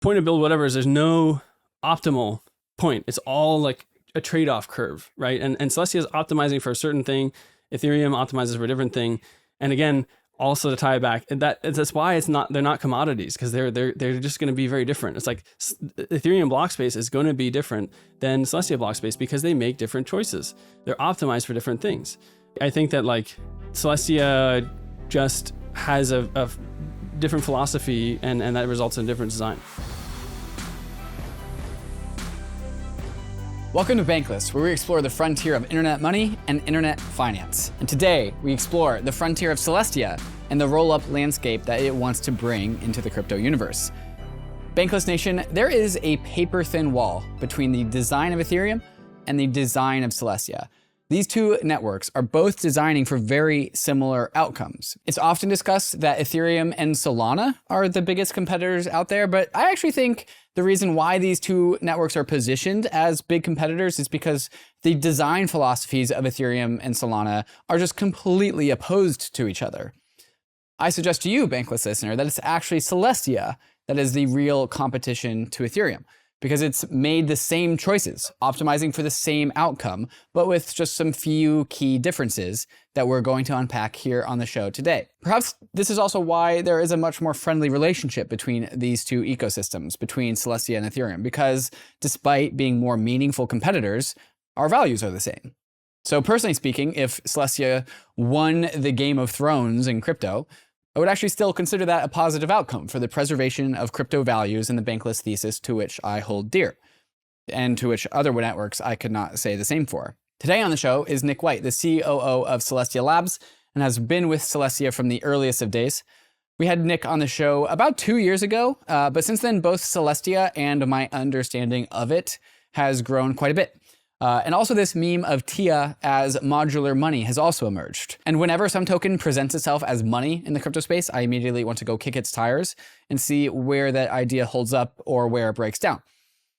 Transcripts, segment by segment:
point of build whatever is there's no optimal point. It's all like a trade-off curve, right? And Celestia is optimizing for a certain thing. Ethereum optimizes for a different thing. And again, also to tie it back, that's why they're not commodities, because they're just going to be very different. It's like Ethereum block space is going to be different than Celestia block space because they make different choices. They're optimized for different things. I think that like Celestia just has a different philosophy, and that results in a different design. Welcome to Bankless, where we explore the frontier of internet money and internet finance. And today, we explore the frontier of Celestia and the roll-up landscape that it wants to bring into the crypto universe. Bankless Nation, there is a paper-thin wall between the design of Ethereum and the design of Celestia. These two networks are both designing for very similar outcomes. It's often discussed that Ethereum and Solana are the biggest competitors out there, but I actually think the reason why these two networks are positioned as big competitors is because the design philosophies of Ethereum and Solana are just completely opposed to each other. I suggest to you, Bankless listener, that it's actually Celestia that is the real competition to Ethereum, because it's made the same choices, optimizing for the same outcome, but with just some few key differences that we're going to unpack here on the show today. Perhaps this is also why there is a much more friendly relationship between these two ecosystems, between Celestia and Ethereum, because despite being more meaningful competitors, our values are the same. So personally speaking, if Celestia won the Game of Thrones in crypto, I would actually still consider that a positive outcome for the preservation of crypto values and the Bankless thesis to which I hold dear, and to which other networks I could not say the same for. Today on the show is Nick White, the COO of Celestia Labs, and has been with Celestia from the earliest of days. We had Nick on the show about 2 years ago, but since then both Celestia and my understanding of it has grown quite a bit. And also this meme of TIA as modular money has also emerged. And whenever some token presents itself as money in the crypto space, I immediately want to go kick its tires and see where that idea holds up or where it breaks down.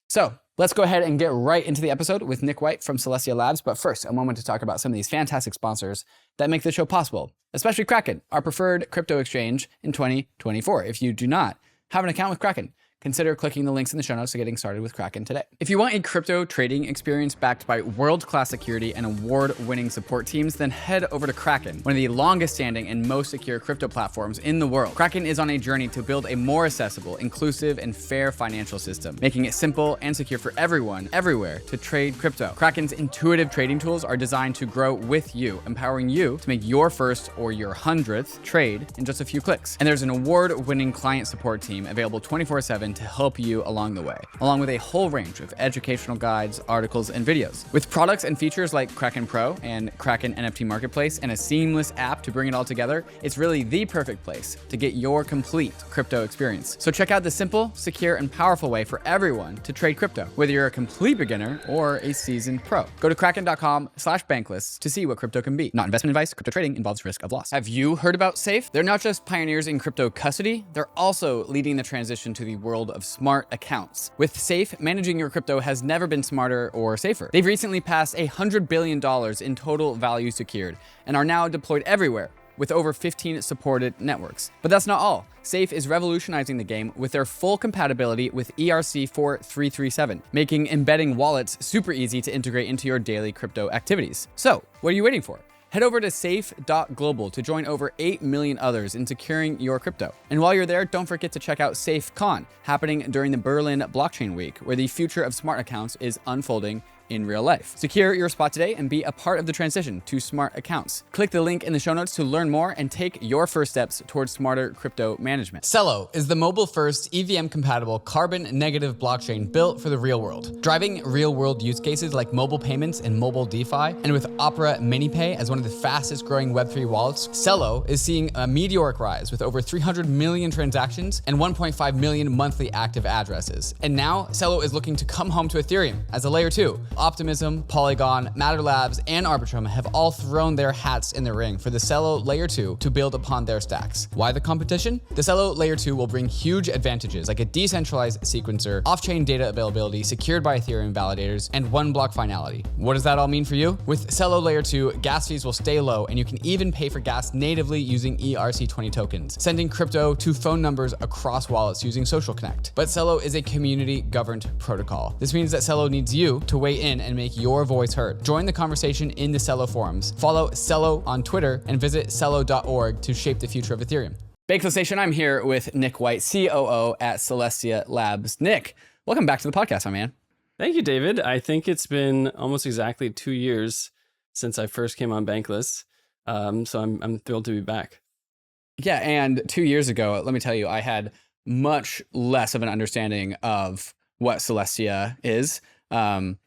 So let's go ahead and get right into the episode with Nick White from Celestia Labs. But first, a moment to talk about some of these fantastic sponsors that make the show possible, especially KRAKEN, our preferred crypto exchange in 2024. If you do not have an account with KRAKEN, consider clicking the links in the show notes to getting started with KRAKEN today. If you want a crypto trading experience backed by world-class security and award-winning support teams, then head over to KRAKEN, one of the longest-standing and most secure crypto platforms in the world. KRAKEN is on a journey to build a more accessible, inclusive, and fair financial system, making it simple and secure for everyone, everywhere, to trade crypto. KRAKEN's intuitive trading tools are designed to grow with you, empowering you to make your first or your 100th trade in just a few clicks. And there's an award-winning client support team available 24/7 to help you along the way, along with a whole range of educational guides, articles, and videos. With products and features like KRAKEN Pro and KRAKEN NFT Marketplace and a seamless app to bring it all together, it's really the perfect place to get your complete crypto experience. So check out the simple, secure, and powerful way for everyone to trade crypto, whether you're a complete beginner or a seasoned pro. Go to kraken.com/bankless to see what crypto can be. Not investment advice. Crypto trading involves risk of loss. Have you heard about Safe? They're not just pioneers in crypto custody, they're also leading the transition to the world of smart accounts. With Safe, managing your crypto has never been smarter or safer. They've recently passed $100 billion in total value secured and are now deployed everywhere with over 15 supported networks. But that's not all. Safe is revolutionizing the game with their full compatibility with ERC-4337, making embedding wallets super easy to integrate into your daily crypto activities. So, what are you waiting for? Head over to safe.global to join over 8 million others in securing your crypto. And while you're there, don't forget to check out SafeCon, happening during the Berlin Blockchain Week, where the future of smart accounts is unfolding in real life. Secure your spot today and be a part of the transition to smart accounts. Click the link in the show notes to learn more and take your first steps towards smarter crypto management. CELO is the mobile-first EVM-compatible carbon-negative blockchain built for the real world, driving real-world use cases like mobile payments and mobile DeFi. And with Opera MiniPay as one of the fastest-growing Web3 wallets, CELO is seeing a meteoric rise with over 300 million transactions and 1.5 million monthly active addresses. And now, CELO is looking to come home to Ethereum as a layer 2, Optimism, Polygon, Matter Labs, and ARBITRUM have all thrown their hats in the ring for the CELO Layer 2 to build upon their stacks. Why the competition? The CELO Layer 2 will bring huge advantages like a decentralized sequencer, off-chain data availability secured by Ethereum validators, and one block finality. What does that all mean for you? With CELO Layer 2, gas fees will stay low, and you can even pay for gas natively using ERC20 tokens, sending crypto to phone numbers across wallets using Social Connect. But CELO is a community-governed protocol. This means that CELO needs you to weigh in and make your voice heard. Join the conversation in the CELO forums. Follow CELO on Twitter and visit celo.org to shape the future of Ethereum. Bankless Nation, I'm here with Nick White, COO at Celestia Labs. Nick, welcome back to the podcast, my man. Thank you, David. I think it's been almost exactly 2 years since I first came on Bankless, so I'm thrilled to be back. Yeah, and 2 years ago, let me tell you, I had much less of an understanding of what Celestia is.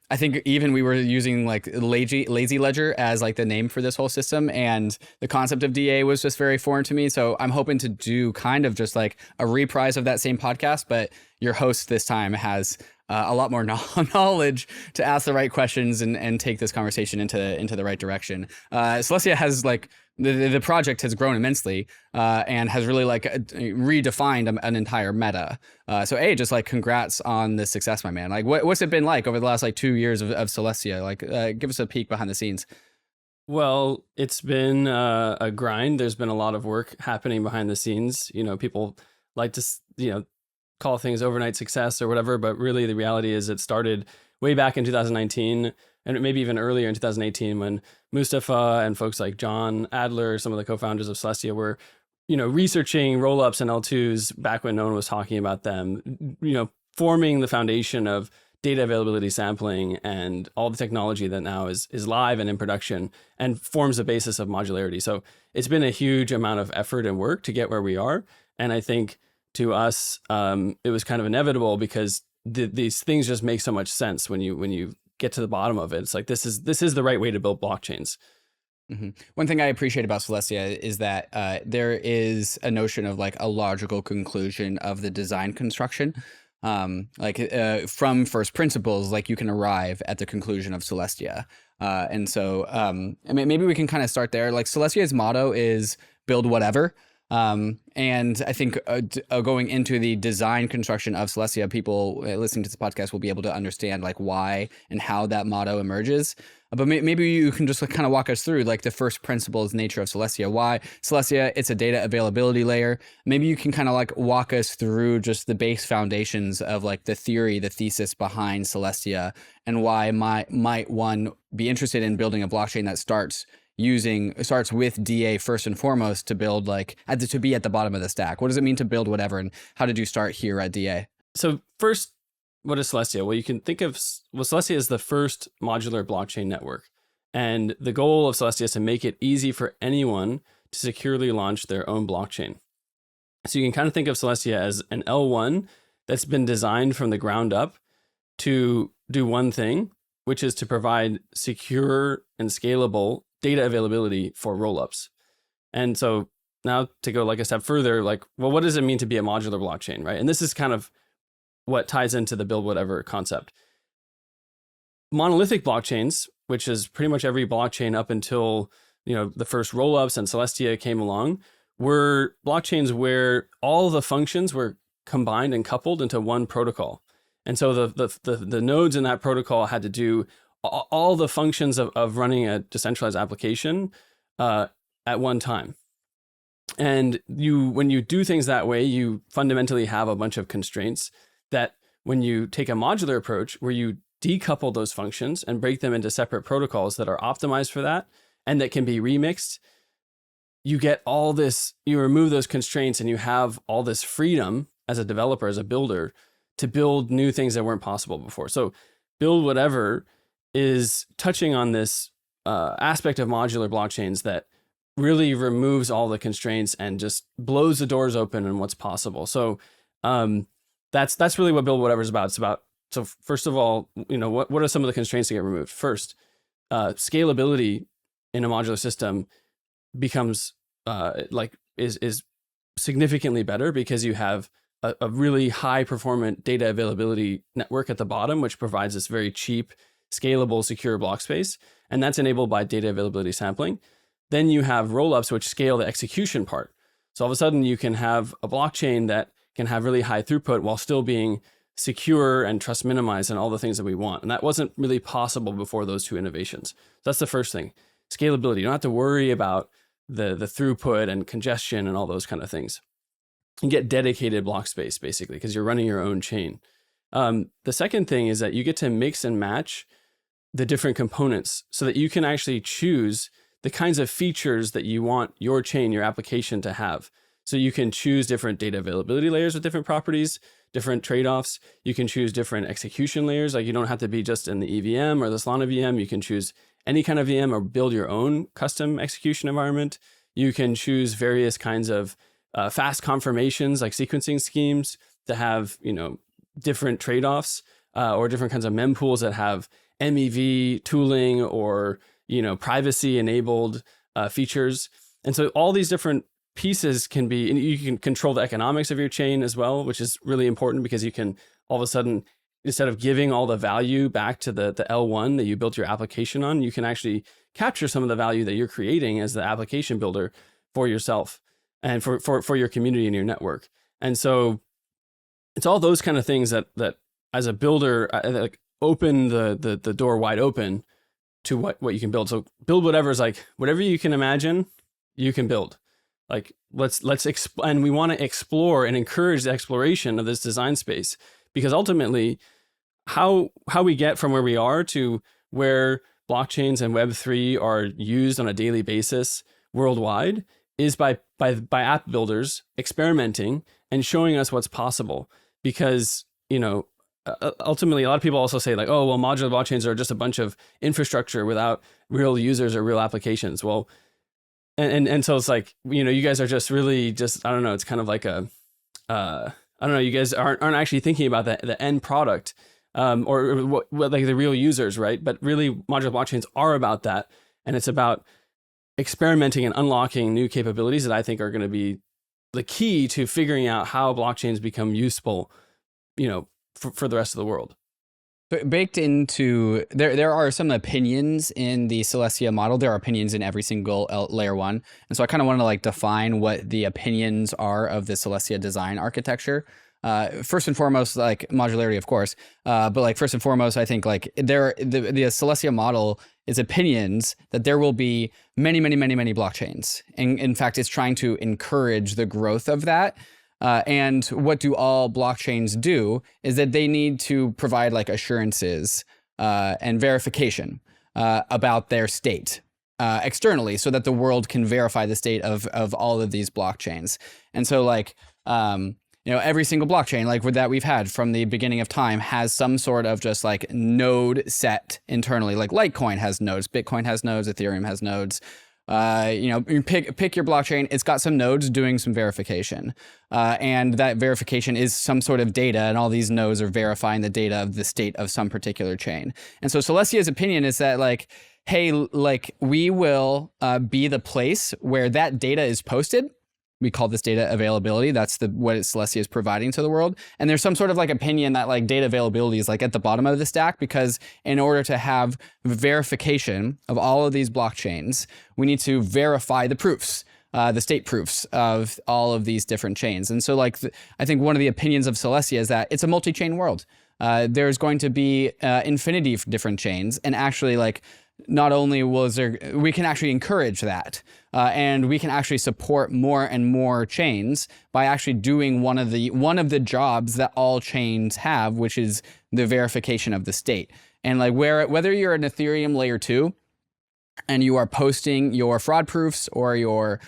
I think even we were using like lazy ledger as like the name for this whole system, and the concept of DA was just very foreign to me. So I'm hoping to do kind of just like a reprise of that same podcast, but your host this time has a lot more knowledge to ask the right questions and take this conversation into the right direction. Celestia has like the project has grown immensely and has really like redefined an entire meta. So just like congrats on the success, my man. Like what's it been like over the last like 2 years of Celestia? Like give us a peek behind the scenes. Well, it's been a grind. There's been a lot of work happening behind the scenes. You know, people like to, call things overnight success or whatever, but really the reality is it started way back in 2019 and maybe even earlier in 2018 when Mustafa and folks like John Adler, some of the co-founders of Celestia, were, researching rollups and L2s back when no one was talking about them, forming the foundation of data availability sampling and all the technology that now is live and in production and forms the basis of modularity. So it's been a huge amount of effort and work to get where we are. And I think to us, it was kind of inevitable because these things just make so much sense when you get to the bottom of it. It's like this is the right way to build blockchains. Mm-hmm. One thing I appreciate about Celestia is that there is a notion of like a logical conclusion of the design construction. From first principles, like you can arrive at the conclusion of Celestia. And so maybe we can kind of start there. Like Celestia's motto is build whatever. And I think going into the design construction of Celestia, people listening to this podcast will be able to understand like why and how that motto emerges. But maybe you can just kind of walk us through like the first principles nature of Celestia. Why Celestia? It's a data availability layer. Maybe you can kind of like walk us through just the base foundations of like the theory, the thesis behind Celestia, and why might one be interested in building a blockchain that starts with DA first and foremost to build to be at the bottom of the stack. What does it mean to build whatever, and how did you start here at DA? So first, what is Celestia? Well, you can think of Celestia is the first modular blockchain network. And the goal of Celestia is to make it easy for anyone to securely launch their own blockchain. So you can kind of think of Celestia as an L1 that's been designed from the ground up to do one thing, which is to provide secure and scalable data availability for rollups. And so now to go like a step further, what does it mean to be a modular blockchain, right? And this is kind of what ties into the build whatever concept. Monolithic blockchains, which is pretty much every blockchain up until the first rollups and Celestia came along, were blockchains where all the functions were combined and coupled into one protocol. And so the nodes in that protocol had to do all the functions of running a decentralized application at one time. And when you do things that way, you fundamentally have a bunch of constraints that when you take a modular approach where you decouple those functions and break them into separate protocols that are optimized for that and that can be remixed, you get all this, you remove those constraints and you have all this freedom as a developer, as a builder, to build new things that weren't possible before. So build whatever is touching on this aspect of modular blockchains that really removes all the constraints and just blows the doors open on what's possible. So that's really what build whatever is about. It's about, so first of all, what are some of the constraints that get removed? First, scalability in a modular system becomes is significantly better because you have a really high performant data availability network at the bottom, which provides this very cheap, scalable, secure block space. And that's enabled by data availability sampling. Then you have rollups, which scale the execution part. So all of a sudden you can have a blockchain that can have really high throughput while still being secure and trust minimized and all the things that we want. And that wasn't really possible before those two innovations. So that's the first thing. Scalability. You don't have to worry about the throughput and congestion and all those kind of things. You get dedicated block space basically because you're running your own chain. The second thing is that you get to mix and match the different components so that you can actually choose the kinds of features that you want your chain, your application to have. So you can choose different data availability layers with different properties, different trade-offs. You can choose different execution layers. Like you don't have to be just in the EVM or the Solana VM. You can choose any kind of VM or build your own custom execution environment. You can choose various kinds of fast confirmations like sequencing schemes to have, different trade-offs or different kinds of mempools that have MEV tooling or, privacy enabled features. And so all these different pieces can be, and you can control the economics of your chain as well, which is really important because you can all of a sudden, instead of giving all the value back to the L1 that you built your application on, you can actually capture some of the value that you're creating as the application builder for yourself and for your community and your network. And so it's all those kind of things that as a builder, like open the door wide open to what you can build. So build whatever you can imagine, you can build. Like and we want to explore and encourage the exploration of this design space, because ultimately how we get from where we are to where blockchains and Web3 are used on a daily basis worldwide is by app builders experimenting and showing us what's possible. Because, ultimately a lot of people also say like, oh, well, modular blockchains are just a bunch of infrastructure without real users or real applications. Well, and so it's like, you guys are just really just, I don't know, it's kind of like you guys aren't actually thinking about the end product or what like the real users, right? But really modular blockchains are about that. And it's about experimenting and unlocking new capabilities that I think are going to be the key to figuring out how blockchains become useful, for the rest of the world. Baked into, there are some opinions in the Celestia model. There are opinions in every single layer one. And so I kind of want to define what the opinions are of the Celestia design architecture. First and foremost, modularity, of course. But first and foremost, I think the Celestia model is opinions that there will be many, many, many, many blockchains. And in fact, it's trying to encourage the growth of that. And what do all blockchains do is that they need to provide assurances and verification about their state externally so that the world can verify the state of all of these blockchains. And so every single blockchain that we've had from the beginning of time has some sort of just node set internally. Like Litecoin has nodes, Bitcoin has nodes, Ethereum has nodes. You pick your blockchain, it's got some nodes doing some verification. And that verification is some sort of data, and all these nodes are verifying the data of the state of some particular chain. And so Celestia's opinion is that hey, we will be the place where that data is posted. We call this data availability. That's what Celestia is providing to the world. And there's some sort of opinion that data availability is at the bottom of the stack, because in order to have verification of all of these blockchains, we need to verify the proofs, the state proofs of all of these different chains. And so I think one of the opinions of Celestia is that it's a multi-chain world. There's going to be infinity of different chains, and actually not only we can actually encourage that, and we can actually support more and more chains by actually doing one of the jobs that all chains have, which is the verification of the state. And whether you're an Ethereum layer 2 and you are posting your fraud proofs or your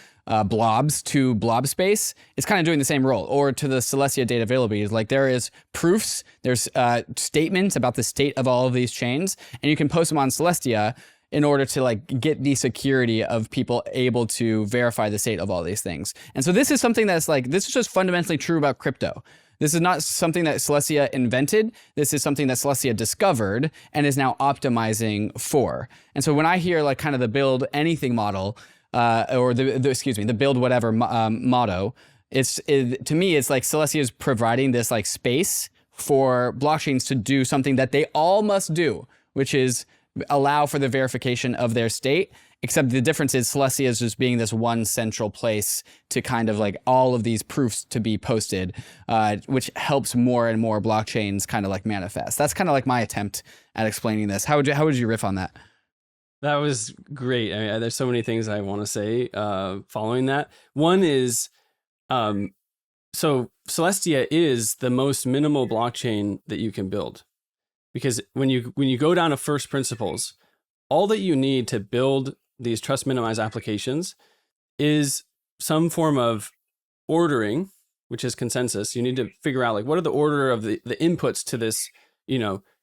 blobs to blob space, it's kind of doing the same role. Or to the Celestia data availability, there is proofs, there's statements about the state of all of these chains, and you can post them on Celestia in order to get the security of people able to verify the state of all these things. And so this is something that's this is just fundamentally true about crypto. This is not something that Celestia invented. This is something that Celestia discovered and is now optimizing for. And so when I hear kind of the build anything model, or the build whatever motto, to me, it's Celestia is providing this space for blockchains to do something that they all must do, which is allow for the verification of their state. Except the difference is Celestia is just being this one central place to kind of like all of these proofs to be posted, which helps more and more blockchains kind of like manifest. That's kind of like my attempt at explaining this. How would you riff on that? That was great. I mean, there's so many things I want to say following that. One is, so Celestia is the most minimal blockchain that you can build, because when you go down to first principles, all that you need to build these trust minimized applications is some form of ordering, which is consensus. You need to figure out like what are the order of the inputs to this,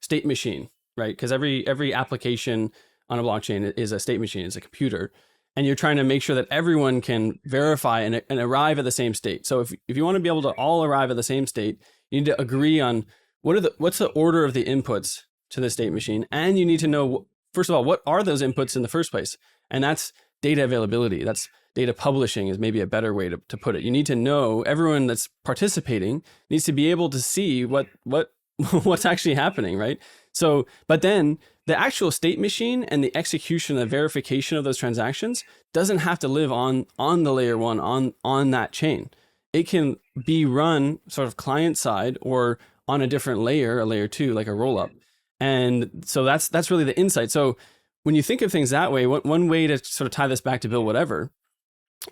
state machine, right? Because every application on a blockchain is a state machine, it's a computer. And you're trying to make sure that everyone can verify and arrive at the same state. So if you want to be able to all arrive at the same state, you need to agree on what's the order of the inputs to the state machine. And you need to know, first of all, what are those inputs in the first place? And that's data availability. That's data publishing is maybe a better way to put it. You need to know, everyone that's participating needs to be able to see what's actually happening, right? So, but then the actual state machine and the execution, the verification of those transactions doesn't have to live on the layer one, on that chain. It can be run sort of client side or on a different layer, a layer two, like a rollup. And so that's really the insight. So when you think of things that way, one way to sort of tie this back to build whatever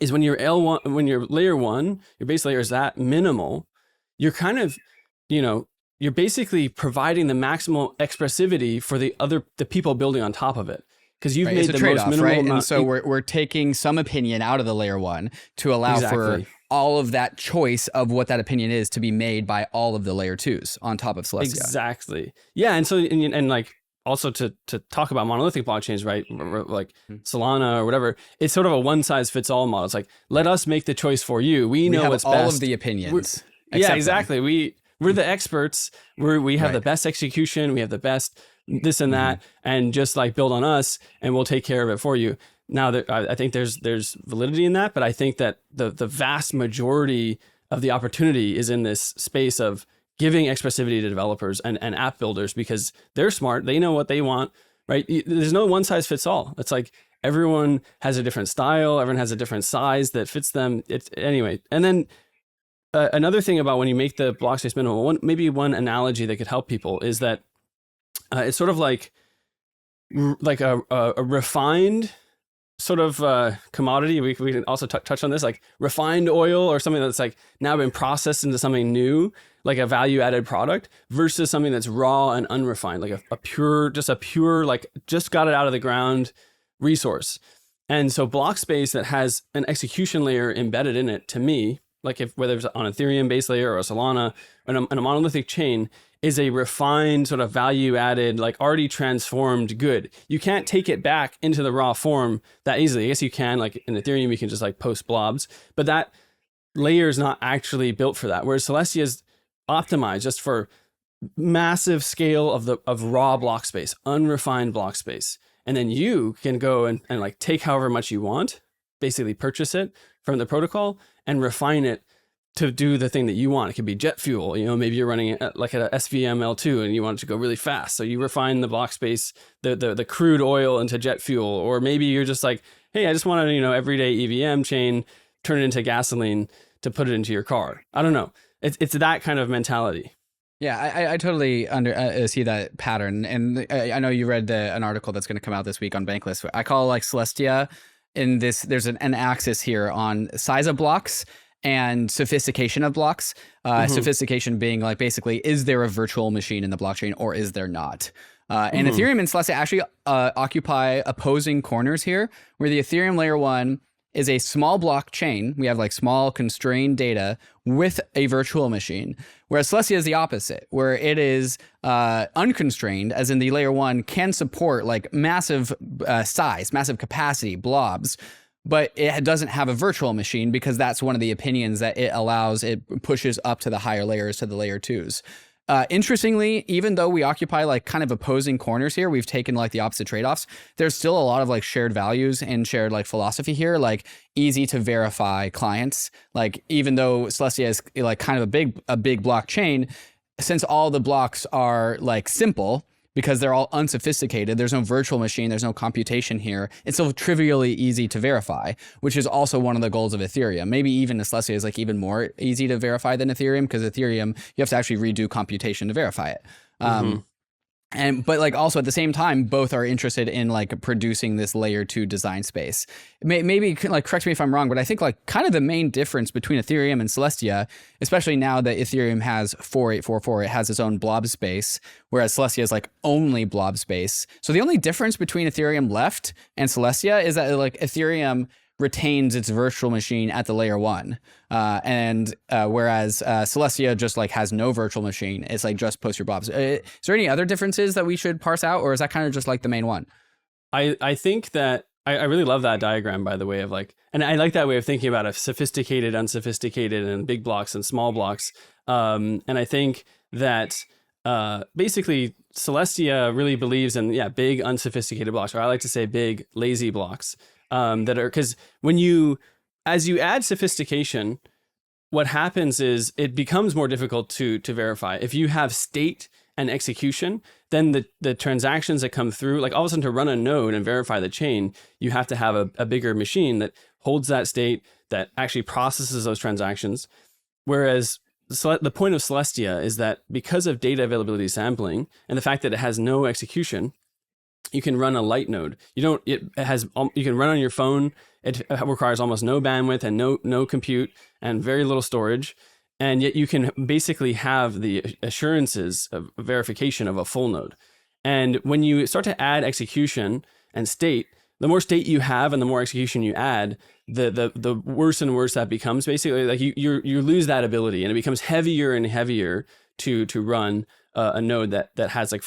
is when you're when you're layer one, your base layer is that minimal, you're kind of, you're basically providing the maximal expressivity for the people building on top of it. Because you've made the most minimal right? amount. And so we're taking some opinion out of the layer one to allow for all of that choice of what that opinion is to be made by all of the layer twos on top of Celestia. Exactly. Yeah. And so, and like also to talk about monolithic blockchains, right? Like Solana or whatever, it's sort of a one size fits all model. It's like, let us make the choice for you. We know what's best. All of the opinions. Yeah, exactly. We're the experts. We have the best execution. We have the best this and that, and just like build on us and we'll take care of it for you. Now, I think there's validity in that, but I think that the vast majority of the opportunity is in this space of giving expressivity to developers and app builders, because they're smart. They know what they want, right? There's no one size fits all. It's like everyone has a different style. Everyone has a different size that fits them. Anyway. And then another thing about when you make the block space minimal, maybe one analogy that could help people is that it's sort of like a refined sort of commodity. We can also touch on this, like refined oil or something that's like now been processed into something new, like a value added product, versus something that's raw and unrefined, like a pure, like just got it out of the ground resource. And so block space that has an execution layer embedded in it, to me, like whether it's on Ethereum base layer or a Solana and a monolithic chain, is a refined sort of value added, like already transformed good. You can't take it back into the raw form that easily. I guess you can, like in Ethereum, you can just like post blobs, but that layer is not actually built for that. Whereas Celestia is optimized just for massive scale of raw block space, unrefined block space. And then you can go and like take however much you want, basically purchase it from the protocol and refine it to do the thing that you want. It could be jet fuel, maybe you're running it like at a SVM L2 and you want it to go really fast. So you refine the block space, the crude oil into jet fuel. Or maybe you're just like, hey, I just want a, everyday EVM chain, turn it into gasoline to put it into your car. I don't know. It's that kind of mentality. Yeah, I totally see that pattern. And I know you read an article that's going to come out this week on Bankless. I call like Celestia in this, there's an axis here on size of blocks and sophistication of blocks. Sophistication being like, basically, is there a virtual machine in the blockchain or is there not? And Ethereum and Celestia actually occupy opposing corners here, where the Ethereum layer one is a small blockchain. We have like small constrained data with a virtual machine, whereas Celestia is the opposite, where it is unconstrained, as in the layer one can support like massive size, massive capacity, blobs, but it doesn't have a virtual machine because that's one of the opinions that it allows. It pushes up to the higher layers, to the layer twos. Interestingly, even though we occupy like kind of opposing corners here, we've taken like the opposite trade-offs. There's still a lot of like shared values and shared like philosophy here, like easy to verify clients. Like even though Celestia is like kind of a big blockchain, since all the blocks are like simple, because they're all unsophisticated. There's no virtual machine. There's no computation here. It's so trivially easy to verify, which is also one of the goals of Ethereum. Maybe even Celestia is like even more easy to verify than Ethereum, because Ethereum, you have to actually redo computation to verify it. But like also at the same time, both are interested in like producing this layer 2 design space. Maybe like correct me if I'm wrong, but I think like kind of the main difference between Ethereum and Celestia, especially now that Ethereum has 4844, it has its own blob space, whereas Celestia is like only blob space. So the only difference between Ethereum left and Celestia is that like Ethereum retains its virtual machine at the layer 1, whereas Celestia just like has no virtual machine. It's like just post your blobs. Is there any other differences that we should parse out, or is that kind of just like the main one? I think that I really love that diagram, by the way, of like, and I like that way of thinking about a sophisticated, unsophisticated, and big blocks and small blocks. And I think that basically Celestia really believes in big unsophisticated blocks, or I like to say big lazy blocks. That are, because as you add sophistication, what happens is it becomes more difficult to verify. If you have state and execution, then the transactions that come through, like all of a sudden to run a node and verify the chain, you have to have a bigger machine that holds that state, that actually processes those transactions. Whereas the point of Celestia is that because of data availability sampling and the fact that it has no execution, you can run a light node. You can run on your phone. It requires almost no bandwidth and no compute and very little storage. And yet you can basically have the assurances of verification of a full node. And when you start to add execution and state, the more state you have and the more execution you add, the worse and worse that becomes. Basically, like you lose that ability, and it becomes heavier and heavier to run a node that has like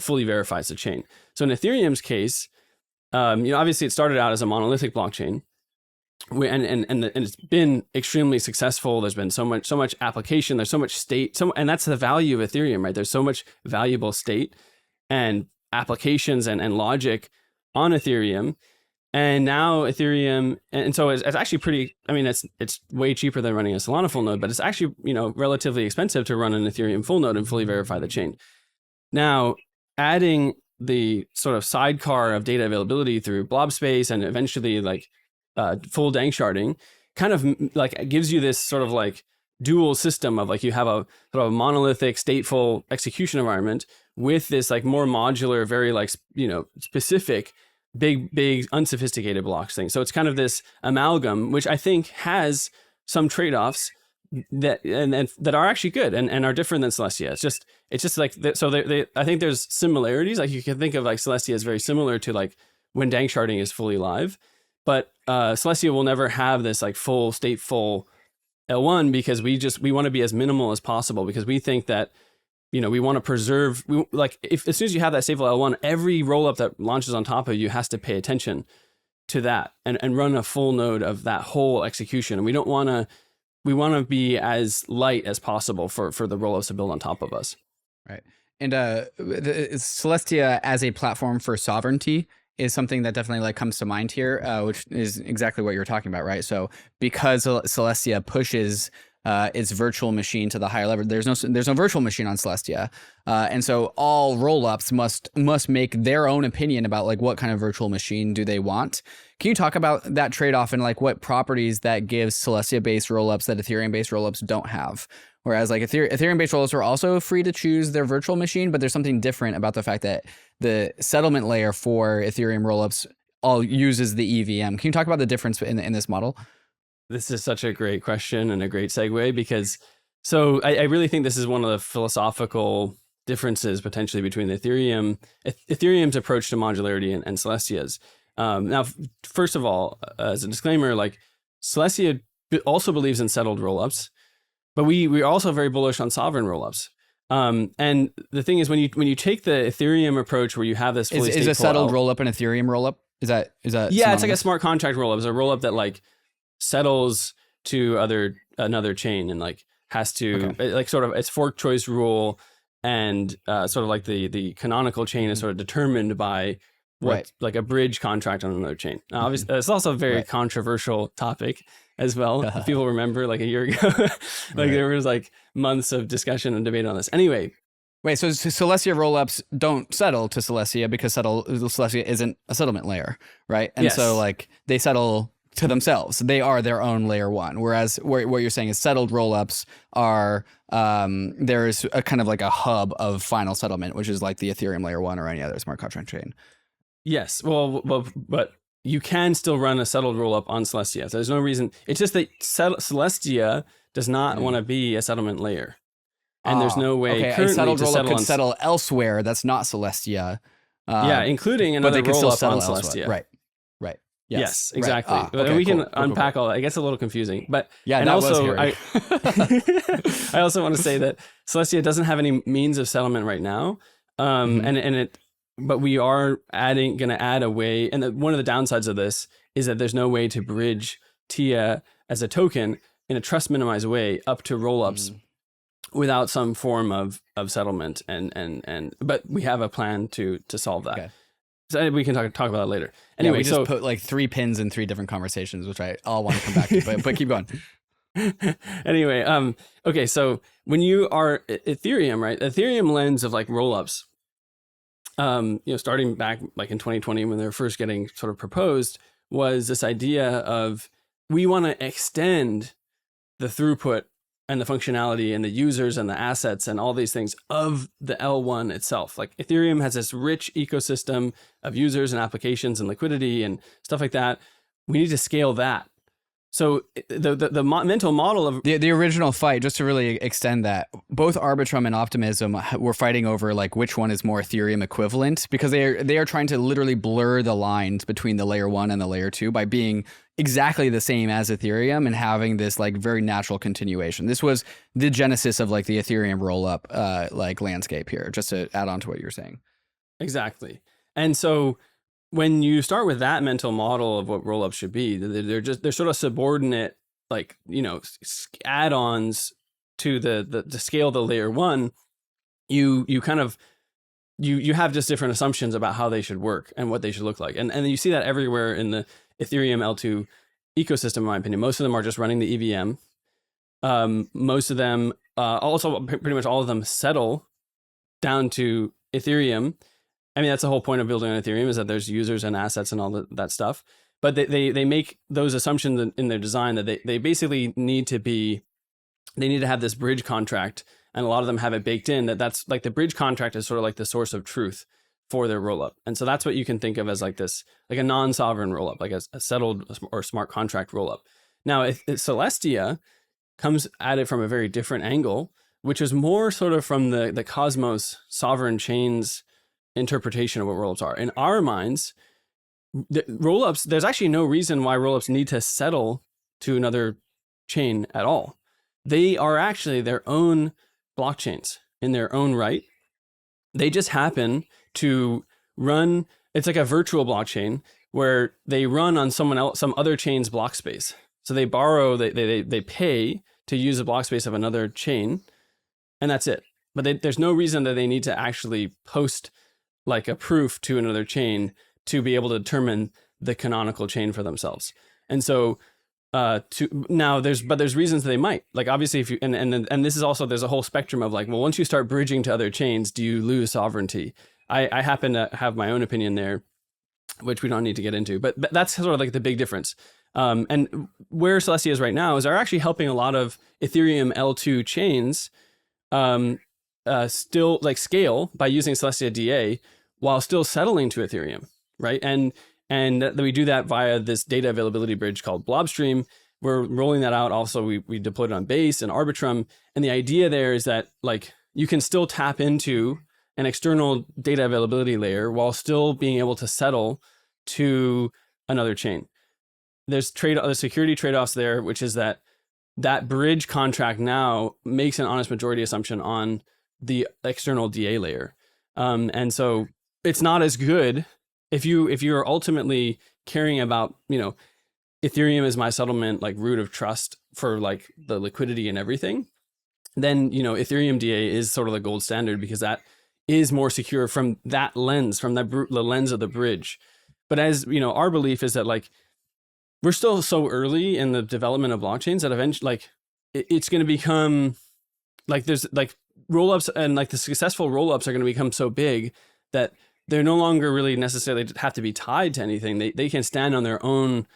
fully verifies the chain. So in Ethereum's case, obviously it started out as a monolithic blockchain, and it's been extremely successful. There's been so much application. There's so much state. And that's the value of Ethereum, right? There's so much valuable state and applications and logic on Ethereum. And now Ethereum, and so it's actually pretty, I mean, it's way cheaper than running a Solana full node, but it's actually, relatively expensive to run an Ethereum full node and fully verify the chain. Now, adding the sort of sidecar of data availability through blob space and eventually like full dank sharding kind of like gives you this sort of like dual system of like you have a sort of monolithic stateful execution environment with this like more modular, very like, specific big unsophisticated blocks thing. So it's kind of this amalgam, which I think has some trade-offs that that are actually good and are different than Celestia. It's just like so they I think there's similarities. Like you can think of like Celestia as very similar to like when dank sharding is fully live, but Celestia will never have this like full stateful L1 because we want to be as minimal as possible, because we think that we want to preserve, if as soon as you have that stateful L1, every rollup that launches on top of you has to pay attention to that and run a full node of that whole execution. And we want to be as light as possible for the rollups to build on top of us. Right. And Celestia as a platform for sovereignty is something that definitely like comes to mind here, which is exactly what you're talking about, right? So because Celestia pushes its virtual machine to the higher level, there's no virtual machine on Celestia, and so all rollups must make their own opinion about like what kind of virtual machine do they want. Can you talk about that trade-off and like what properties that gives Celestia-based rollups that Ethereum-based rollups don't have? Whereas like Ethereum-based rollups are also free to choose their virtual machine, but there's something different about the fact that the settlement layer for Ethereum rollups all uses the EVM. Can you talk about the difference in this model? This is such a great question and a great segue, because I really think this is one of the philosophical differences potentially between Ethereum's approach to modularity and Celestia's. Now, first of all, as a disclaimer, like Celestia also believes in settled rollups, but we're also very bullish on sovereign rollups. And the thing is, when you take the Ethereum approach where you have this fully is a settled rollup an Ethereum rollup? Is that yeah, synonymous? It's like a smart contract rollup. It's a rollup that like settles to another chain and like has to like sort of its fork choice rule and sort of like the canonical chain is sort of determined by what like a bridge contract on another chain. Now, obviously, it's also a very controversial topic as well. If people remember like a year ago, there was like months of discussion and debate on this. Anyway, Wait, so Celestia rollups don't settle to Celestia because Celestia isn't a settlement layer, right? And Yes. so like they settle to themselves. They are their own layer one. Whereas what you're saying is settled rollups are there's a kind of like a hub of final settlement, which is like the Ethereum layer one or any other smart contract chain. Yes. Well, but you can still run a settled rollup on Celestia. So there's no reason. It's just that Celestia does not want to be a settlement layer. And there's no way a currently settled to rollup settle could on settle elsewhere. That's not Celestia. yeah, including but another they could still rollup on settle Celestia. elsewhere. Right. Yes, Right. exactly. Ah, But okay, we can cool. unpack all that. It gets a little confusing. But Yeah, and that also was I also want to say that Celestia doesn't have any means of settlement right now. But we are going to add a way. And one of the downsides of this is that there's no way to bridge TIA as a token in a trust minimized way up to rollups without some form of settlement. But we have a plan to solve that. Okay. So we can talk about that later. Anyway, we just put like 3 pins in 3 different conversations, which I all want to come back to, but keep going. Anyway, okay, so when you are Ethereum, right? Ethereum lens of like rollups, starting back like in 2020 when they were first getting sort of proposed, was this idea of we want to extend the throughput and the functionality and the users and the assets and all these things of the L1 itself. Like Ethereum has this rich ecosystem of users and applications and liquidity and stuff like that. We need to scale that. So the mental model of the original fight, just to really extend that, both Arbitrum and Optimism were fighting over like which one is more Ethereum equivalent, because they are trying to literally blur the lines between the layer 1 and the layer 2 by being exactly the same as Ethereum and having this like very natural continuation. This was the genesis of like the Ethereum rollup like landscape here, just to add on to what you're saying. Exactly. And so when you start with that mental model of what rollups should be, they're sort of subordinate, like, add-ons to the scale of the layer 1. You kind of you have just different assumptions about how they should work and what they should look like, and you see that everywhere in the Ethereum L2 ecosystem. In my opinion, most of them are just running the EVM. Most of them, also pretty much all of them, settle down to Ethereum. I mean, that's the whole point of building on Ethereum, is that there's users and assets and all that stuff. But they make those assumptions in their design that they basically need to have this bridge contract. And a lot of them have it baked in that's like the bridge contract is sort of like the source of truth for their rollup. And so that's what you can think of as like this, like a non-sovereign rollup, like a settled or smart contract rollup. Now, if Celestia comes at it from a very different angle, which is more sort of from the Cosmos sovereign chains interpretation of what rollups are. In our minds, rollups, there's actually no reason why rollups need to settle to another chain at all. They are actually their own blockchains in their own right. They just happen to run, it's like a virtual blockchain where they run on some other chain's block space. So they borrow, they pay to use the block space of another chain, and that's it. But there's no reason that they need to actually post like a proof to another chain to be able to determine the canonical chain for themselves. And so there's reasons they might, like, obviously, if you and this is also, there's a whole spectrum of like, well, once you start bridging to other chains, do you lose sovereignty? I happen to have my own opinion there, which we don't need to get into, but that's sort of like the big difference. And where Celestia is right now is they're actually helping a lot of Ethereum L2 chains still like scale by using Celestia DA while still settling to Ethereum, right? And we do that via this data availability bridge called Blobstream. We're rolling that out. Also, we deployed it on Base and Arbitrum. And the idea there is that like you can still tap into an external data availability layer while still being able to settle to another chain. There's security trade-offs there, which is that bridge contract now makes an honest majority assumption on the external DA layer. And so it's not as good if you're ultimately caring about, Ethereum is my settlement, like root of trust for like the liquidity and everything, then, Ethereum DA is sort of the gold standard because that is more secure from that lens, from the lens of the bridge. But as, our belief is that like, we're still so early in the development of blockchains that eventually, like, it's going to become like, there's like rollups and like the successful rollups are going to become so big that they're no longer really necessarily have to be tied to anything. They can stand on their own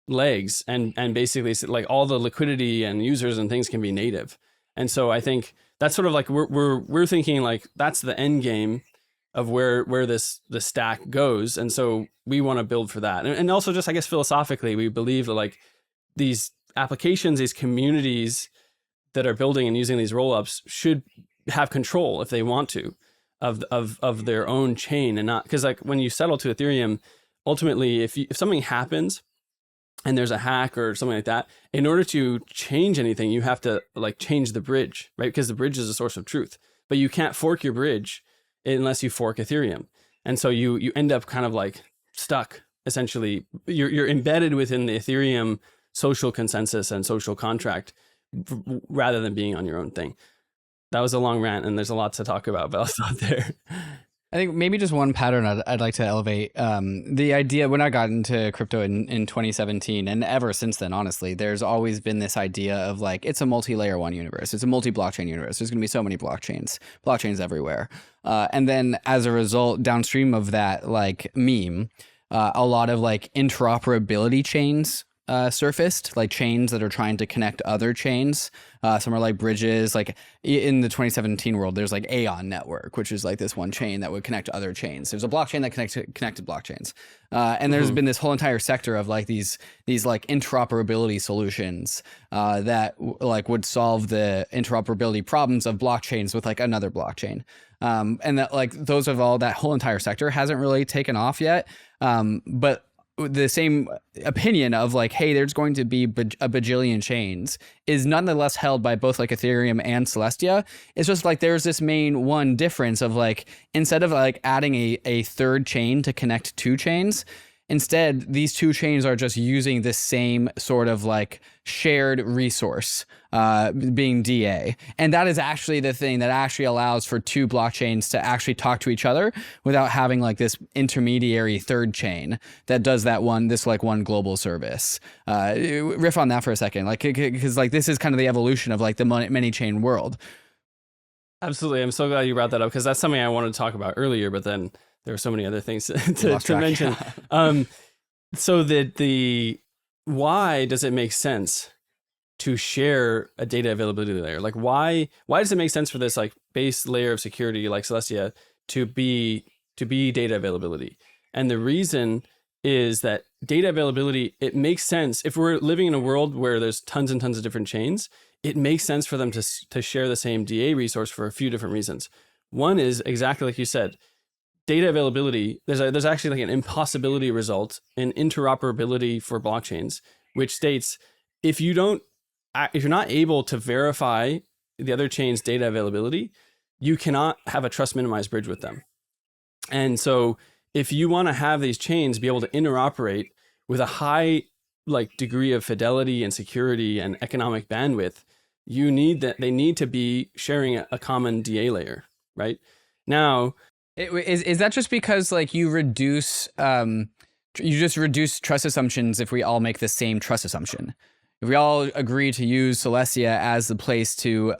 legs and basically like all the liquidity and users and things can be native. And so I think that's sort of like we're thinking like that's the end game of where the stack goes. And so we want to build for that. And also just, I guess, philosophically, we believe that like these applications, these communities that are building and using these rollups should have control if they want to of their own chain, and not because like when you settle to Ethereum, ultimately if something happens and there's a hack or something like that, in order to change anything, you have to like change the bridge, right? Because the bridge is a source of truth, but you can't fork your bridge unless you fork Ethereum. And so you end up kind of like stuck, essentially. You're embedded within the Ethereum social consensus and social contract rather than being on your own thing. That was a long rant and there's a lot to talk about, but I'll stop there. I think maybe just one pattern I'd like to elevate. The idea, when I got into crypto in 2017, and ever since then, honestly, there's always been this idea of like, it's a multi-layer one universe. It's a multi-blockchain universe. There's going to be so many blockchains everywhere. And then as a result, downstream of that like meme, a lot of like interoperability chains surfaced, like chains that are trying to connect other chains. Some are like bridges. Like in the 2017 world, there's like Aeon Network, which is like this one chain that would connect to other chains. There's a blockchain that connected blockchains. And there's been this whole entire sector of like these like interoperability solutions that like would solve the interoperability problems of blockchains with like another blockchain. And that like those of all that whole entire sector hasn't really taken off yet. But the same opinion of like, hey, there's going to be a bajillion chains is nonetheless held by both like Ethereum and Celestia. It's just like there's this main one difference of like, instead of like adding a third chain to connect two chains, instead, these two chains are just using the same sort of like shared resource, being DA. And that is actually the thing that actually allows for two blockchains to actually talk to each other without having like this intermediary third chain that does this one global service. Riff on that for a second, like, because like this is kind of the evolution of like the many chain world. Absolutely. I'm so glad you brought that up because that's something I wanted to talk about earlier, but then there were so many other things to mention. So why does it make sense to share a data availability layer? Like why does it make sense for this like base layer of security like Celestia to be data availability? And the reason is that data availability, it makes sense if we're living in a world where there's tons and tons of different chains, it makes sense for them to share the same DA resource for a few different reasons. One is exactly like you said, data availability. There's actually like an impossibility result in interoperability for blockchains, which states if you're not able to verify the other chain's data availability, you cannot have a trust minimized bridge with them. And so if you want to have these chains be able to interoperate with a high like degree of fidelity and security and economic bandwidth, they need to be sharing a common DA layer, right? Now, is that just because like you just reduce trust assumptions if we all make the same trust assumption? If we all agree to use Celestia as the place so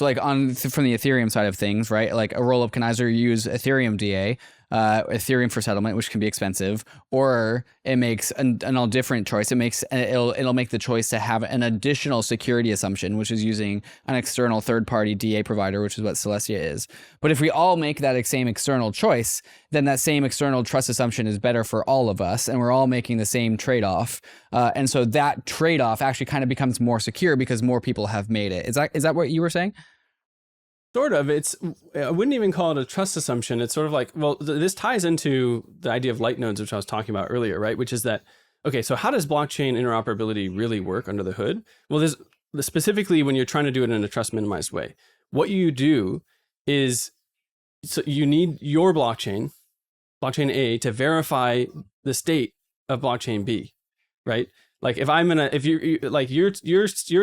like from the Ethereum side of things, right? Like a rollup can either use Ethereum DA, Ethereum for settlement, which can be expensive, or it makes an all different choice. It'll make the choice to have an additional security assumption, which is using an external third-party DA provider, which is what Celestia is. But if we all make that same external choice, then that same external trust assumption is better for all of us, and we're all making the same trade-off. And so that trade-off actually kind of becomes more secure because more people have made it. Is that what you were saying? Sort of. I wouldn't even call it a trust assumption. It's sort of like, well, this ties into the idea of Lightnodes, which I was talking about earlier, right? Which is that, okay, so how does blockchain interoperability really work under the hood? Well, there's specifically when you're trying to do it in a trust minimized way. What you do is, so you need your blockchain A, to verify the state of blockchain B, right? Like you're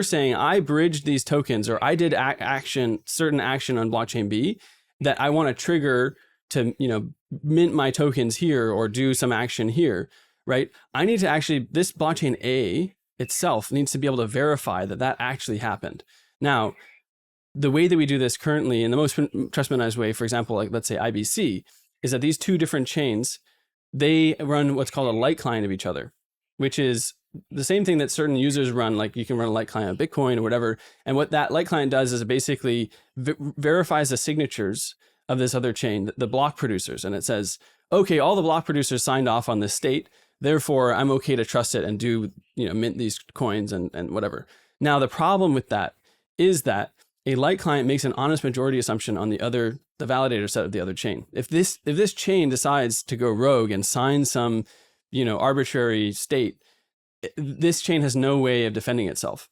saying I bridged these tokens or I did certain action on blockchain B that I want to trigger to, mint my tokens here or do some action here, right? I need to this blockchain A itself needs to be able to verify that actually happened. Now, the way that we do this currently in the most trust minimized way, for example, like let's say IBC, is that these two different chains, they run what's called a light client of each other, which is the same thing that certain users run. Like you can run a light client of Bitcoin or whatever. And what that light client does is it basically verifies the signatures of this other chain, the block producers. And it says, okay, all the block producers signed off on this state. Therefore, I'm okay to trust it and do, mint these coins and whatever. Now, the problem with that is that a light client makes an honest majority assumption on the validator set of the other chain. If this chain decides to go rogue and sign some, arbitrary state, this chain has no way of defending itself.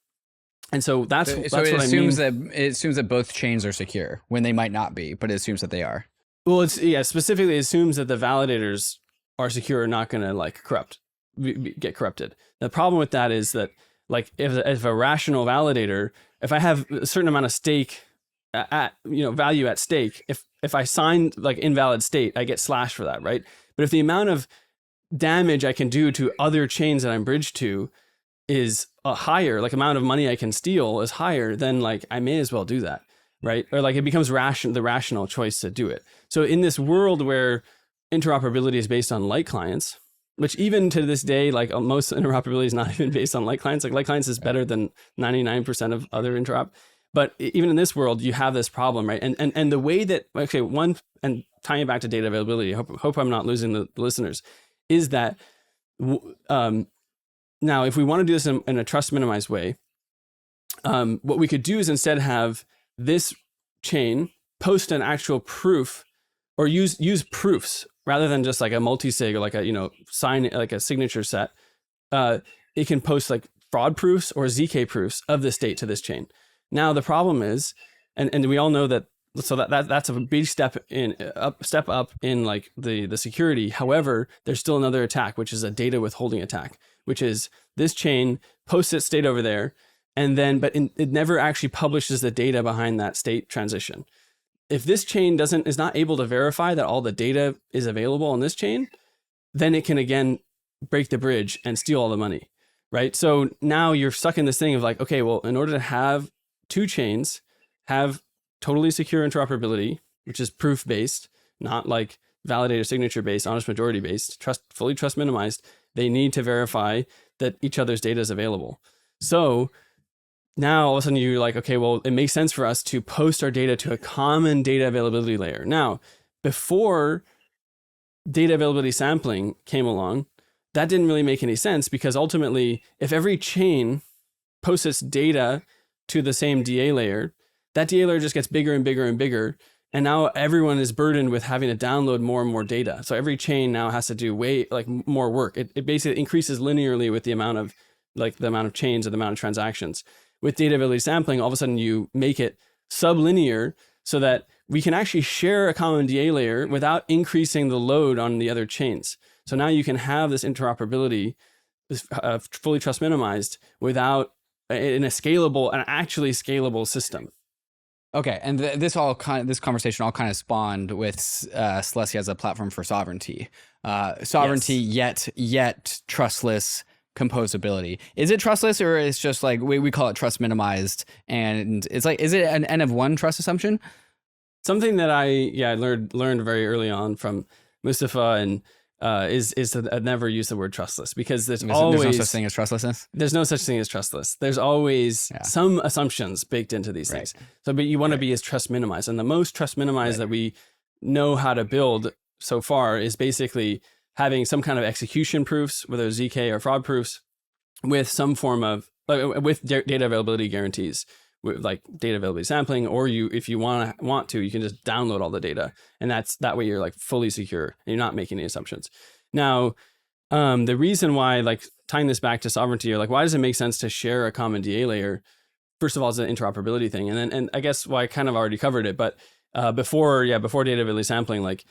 And so that's what I mean. It assumes that both chains are secure when they might not be, but it assumes that they are. Well, specifically assumes that the validators are secure, not going to get corrupted. The problem with that is that, like, if a rational validator, if I have a certain amount of stake value at stake, if I sign like invalid state, I get slashed for that, right? But if the amount of damage I can do to other chains that I'm bridged to is higher, like amount of money I can steal is higher, then like I may as well do that, right? Or like it becomes the rational choice to do it. So in this world where interoperability is based on light clients, which even to this day, like most interoperability is not even based on light clients. Like light clients is better than 99% of other interop. But even in this world, you have this problem, right? And the way that, and tying it back to data availability, hope I'm not losing the listeners, is that now if we want to do this in a trust minimized way, what we could do is instead have this chain post an actual proof or use proofs rather than just like a multi-sig or like a, sign, like a signature set. It can post like fraud proofs or ZK proofs of the state to this chain. Now the problem is, and we all know that, so that's a big step up in like the security. However, there's still another attack, which is a data withholding attack, which is this chain posts its state over there, and then it never actually publishes the data behind that state transition. If this chain is not able to verify that all the data is available on this chain, then it can again break the bridge and steal all the money, right? So now you're stuck in this thing of like, okay, well, in order to have two chains have totally secure interoperability, which is proof based, not like validator signature based, honest majority based, fully trust minimized, they need to verify that each other's data is available. So now all of a sudden you're like, okay, well, it makes sense for us to post our data to a common data availability layer. Now, before data availability sampling came along, that didn't really make any sense, because ultimately, if every chain posts its data to the same DA layer, that DA layer just gets bigger and bigger and bigger. And now everyone is burdened with having to download more and more data. So every chain now has to do more work. It basically increases linearly with the amount of chains or the amount of transactions. With data availability sampling, all of a sudden you make it sublinear so that we can actually share a common DA layer without increasing the load on the other chains. So now you can have this interoperability, this fully trust minimized, without in an actually scalable system. Okay, and this conversation all kind of spawned with Celestia as a platform for sovereignty, yes. yet trustless composability. Is it trustless, or is just like we call it trust minimized? And it's like, is it an N of one trust assumption? Something that I learned very early on from Mustafa and is to never use the word trustless, because there's no such thing as trustlessness. There's no such thing as trustless. There's always some assumptions baked into these things. So, but you want to be as trust minimized, and the most trust minimized that we know how to build so far is basically having some kind of execution proofs, whether ZK or fraud proofs, with some form of with data availability guarantees, with like data availability sampling, or if you want to, you can just download all the data, and that way you're like fully secure and you're not making any assumptions. Now, the reason why, like tying this back to sovereignty, or like why does it make sense to share a common DA layer? First of all, it's an interoperability thing, and I guess I kind of already covered it, but before data availability sampling, like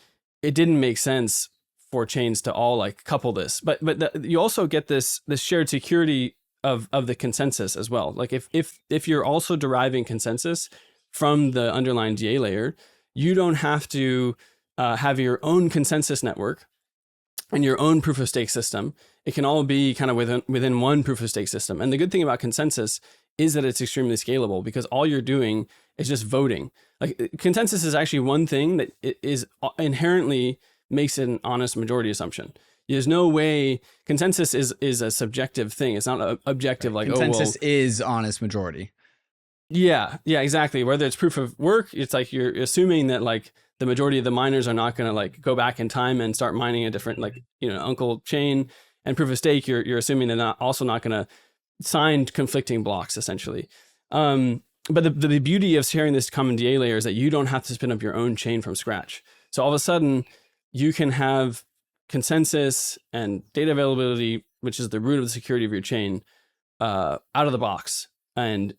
it didn't make sense for chains to all like couple this, but you also get this shared security of the consensus as well. Like if you're also deriving consensus from the underlying DA layer, you don't have to have your own consensus network and your own proof of stake system. It can all be kind of within one proof of stake system. And the good thing about consensus is that it's extremely scalable, because all you're doing It's just voting. Like consensus is actually one thing that is inherently makes it an honest majority assumption. There's no way consensus is a subjective thing. It's not objective. Like consensus is honest majority. Yeah, exactly. Whether it's proof of work, it's like you're assuming that like the majority of the miners are not going to like go back in time and start mining a different like uncle chain. And proof of stake, you're assuming they're also not going to sign conflicting blocks essentially. But the beauty of sharing this common DA layer is that you don't have to spin up your own chain from scratch. So all of a sudden, you can have consensus and data availability, which is the root of the security of your chain, out of the box, and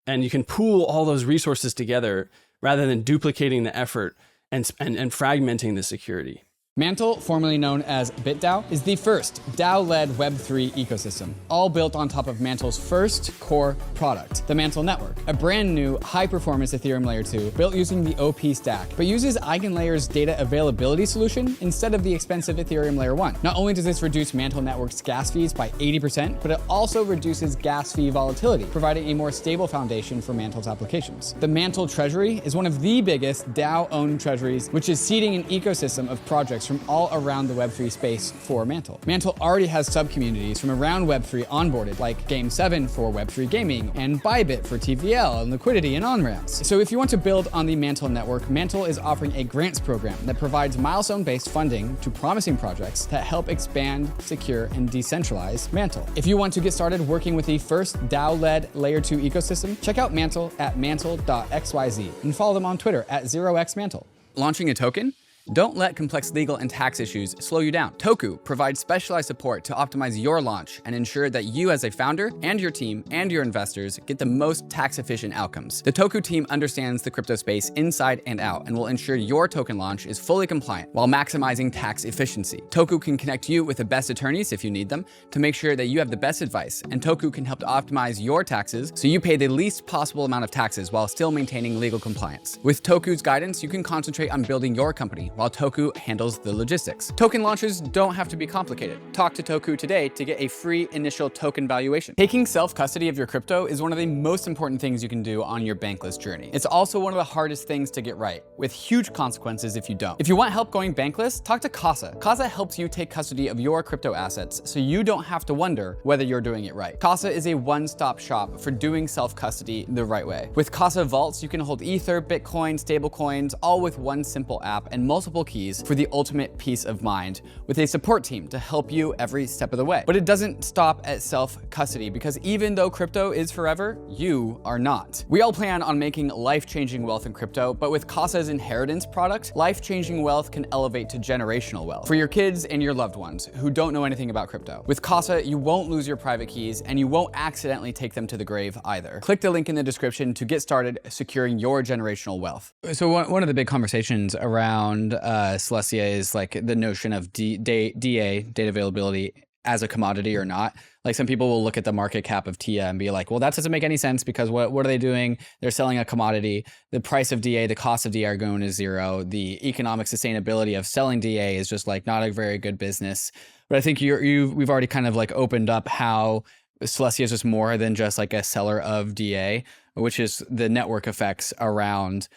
you can pool all those resources together rather than duplicating the effort and fragmenting the security. MANTLE, formerly known as BitDAO, is the first DAO-led Web3 ecosystem, all built on top of MANTLE's first core product, the MANTLE Network, a brand new high-performance Ethereum Layer 2 built using the OP stack, but uses EigenLayer's data availability solution instead of the expensive Ethereum Layer 1. Not only does this reduce MANTLE Network's gas fees by 80%, but it also reduces gas fee volatility, providing a more stable foundation for MANTLE's applications. The MANTLE Treasury is one of the biggest DAO-owned treasuries, which is seeding an ecosystem of projects from all around the Web3 space for MANTLE. MANTLE already has sub-communities from around Web3 onboarded, like Game7 for Web3 gaming, and Bybit for TVL and liquidity and on-ramps. So if you want to build on the MANTLE network, MANTLE is offering a grants program that provides milestone-based funding to promising projects that help expand, secure, and decentralize MANTLE. If you want to get started working with the first DAO-led Layer 2 ecosystem, check out MANTLE at mantle.xyz and follow them on Twitter at 0xmantle. Launching a token? Don't let complex legal and tax issues slow you down. TOKU provides specialized support to optimize your launch and ensure that you as a founder and your team and your investors get the most tax-efficient outcomes. The TOKU team understands the crypto space inside and out and will ensure your token launch is fully compliant while maximizing tax efficiency. TOKU can connect you with the best attorneys if you need them to make sure that you have the best advice, and TOKU can help to optimize your taxes so you pay the least possible amount of taxes while still maintaining legal compliance. With TOKU's guidance, you can concentrate on building your company while TOKU handles the logistics. Token launches don't have to be complicated. Talk to TOKU today to get a free initial token valuation. Taking self-custody of your crypto is one of the most important things you can do on your Bankless journey. It's also one of the hardest things to get right, with huge consequences if you don't. If you want help going Bankless, talk to Casa. Casa helps you take custody of your crypto assets so you don't have to wonder whether you're doing it right. Casa is a one-stop shop for doing self-custody the right way. With Casa Vaults, you can hold Ether, Bitcoin, stablecoins, all with one simple app and multiple keys for the ultimate peace of mind, with a support team to help you every step of the way. But it doesn't stop at self-custody, because even though crypto is forever, you are not. We all plan on making life-changing wealth in crypto, but with Casa's inheritance product, life-changing wealth can elevate to generational wealth for your kids and your loved ones who don't know anything about crypto. With Casa, you won't lose your private keys and you won't accidentally take them to the grave either. Click the link in the description to get started securing your generational wealth. So one of the big conversations around Celestia is like the notion of DA, data availability, as a commodity or not. Like some people will look at the market cap of TIA and be like, well, that doesn't make any sense because what are they doing? They're selling a commodity. The price of DA, the cost of DA are going to zero. The economic sustainability of selling DA is just like not a very good business. But I think we've already kind of like opened up how Celestia is just more than just like a seller of DA, which is the network effects around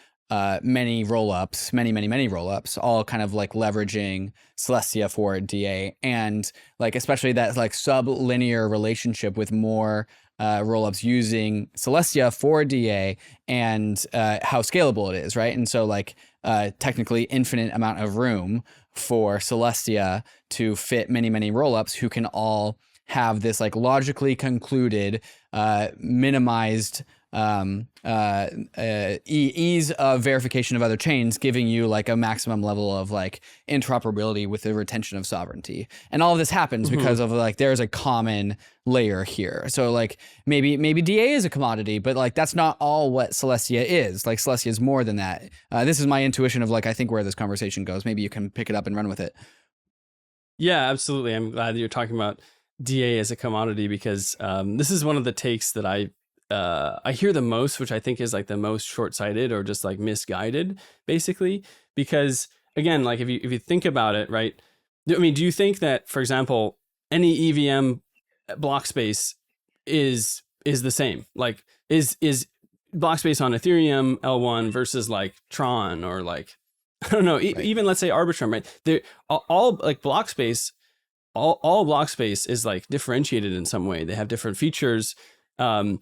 many rollups, many rollups, all kind of like leveraging Celestia for DA, and like especially that like sublinear relationship with more rollups using Celestia for DA, and how scalable it is, right? And so like technically infinite amount of room for Celestia to fit many rollups who can all have this like logically concluded, minimized ease of verification of other chains, giving you like a maximum level of like interoperability with the retention of sovereignty. And all of this happens because of like there's a common layer here. So like maybe DA is a commodity, but like that's not all what Celestia is. Like Celestia is more than that. This is my intuition of like I think where this conversation goes. Maybe you can pick it up and run with it. Yeah, absolutely. I'm glad that you're talking about DA as a commodity, because this is one of the takes that I hear the most, which I think is like the most short-sighted or just like misguided, basically. Because again, like if you think about it, right? I mean, do you think that, for example, any EVM block space is the same? Like is block space on Ethereum L1 versus like Tron or like, I don't know, even let's say Arbitrum, right? They're all like block space, all block space is like differentiated in some way. They have different features. And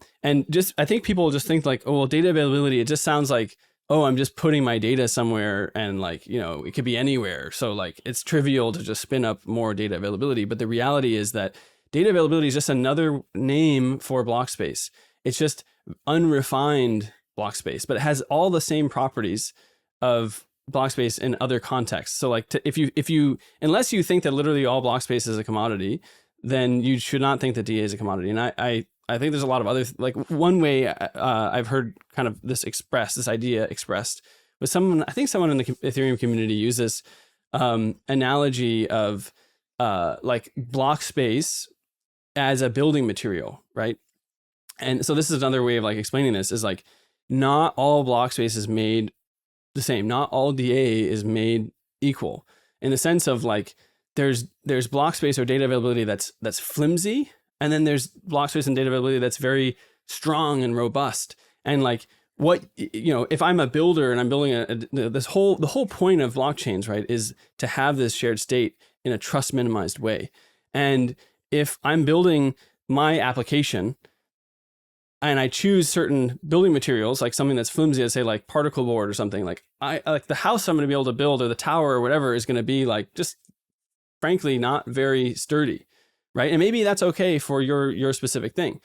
just, I think people just think like, oh, well, data availability, it just sounds like, oh, I'm just putting my data somewhere and like, you know, it could be anywhere. So like, it's trivial to just spin up more data availability. But the reality is that data availability is just another name for block space. It's just unrefined block space, but it has all the same properties of block space in other contexts. So like if you, unless you think that literally all block space is a commodity, then you should not think that DA is a commodity. And I think there's a lot of other, like one way I've heard kind of this idea expressed was someone in the Ethereum community used this analogy of like block space as a building material, right? And so this is another way of like explaining this is like, not all block space is made the same. Not all DA is made equal in the sense of like, there's block space or data availability that's flimsy. And then there's block space and data availability that's very strong and robust. And like what, you know, if I'm a builder and I'm building the whole point of blockchains, right, is to have this shared state in a trust minimized way. And if I'm building my application and I choose certain building materials, like something that's flimsy, let's say like particle board or something, like I like the house I'm going to be able to build or the tower or whatever is going to be like just frankly not very sturdy, right? And maybe that's okay for your specific thing,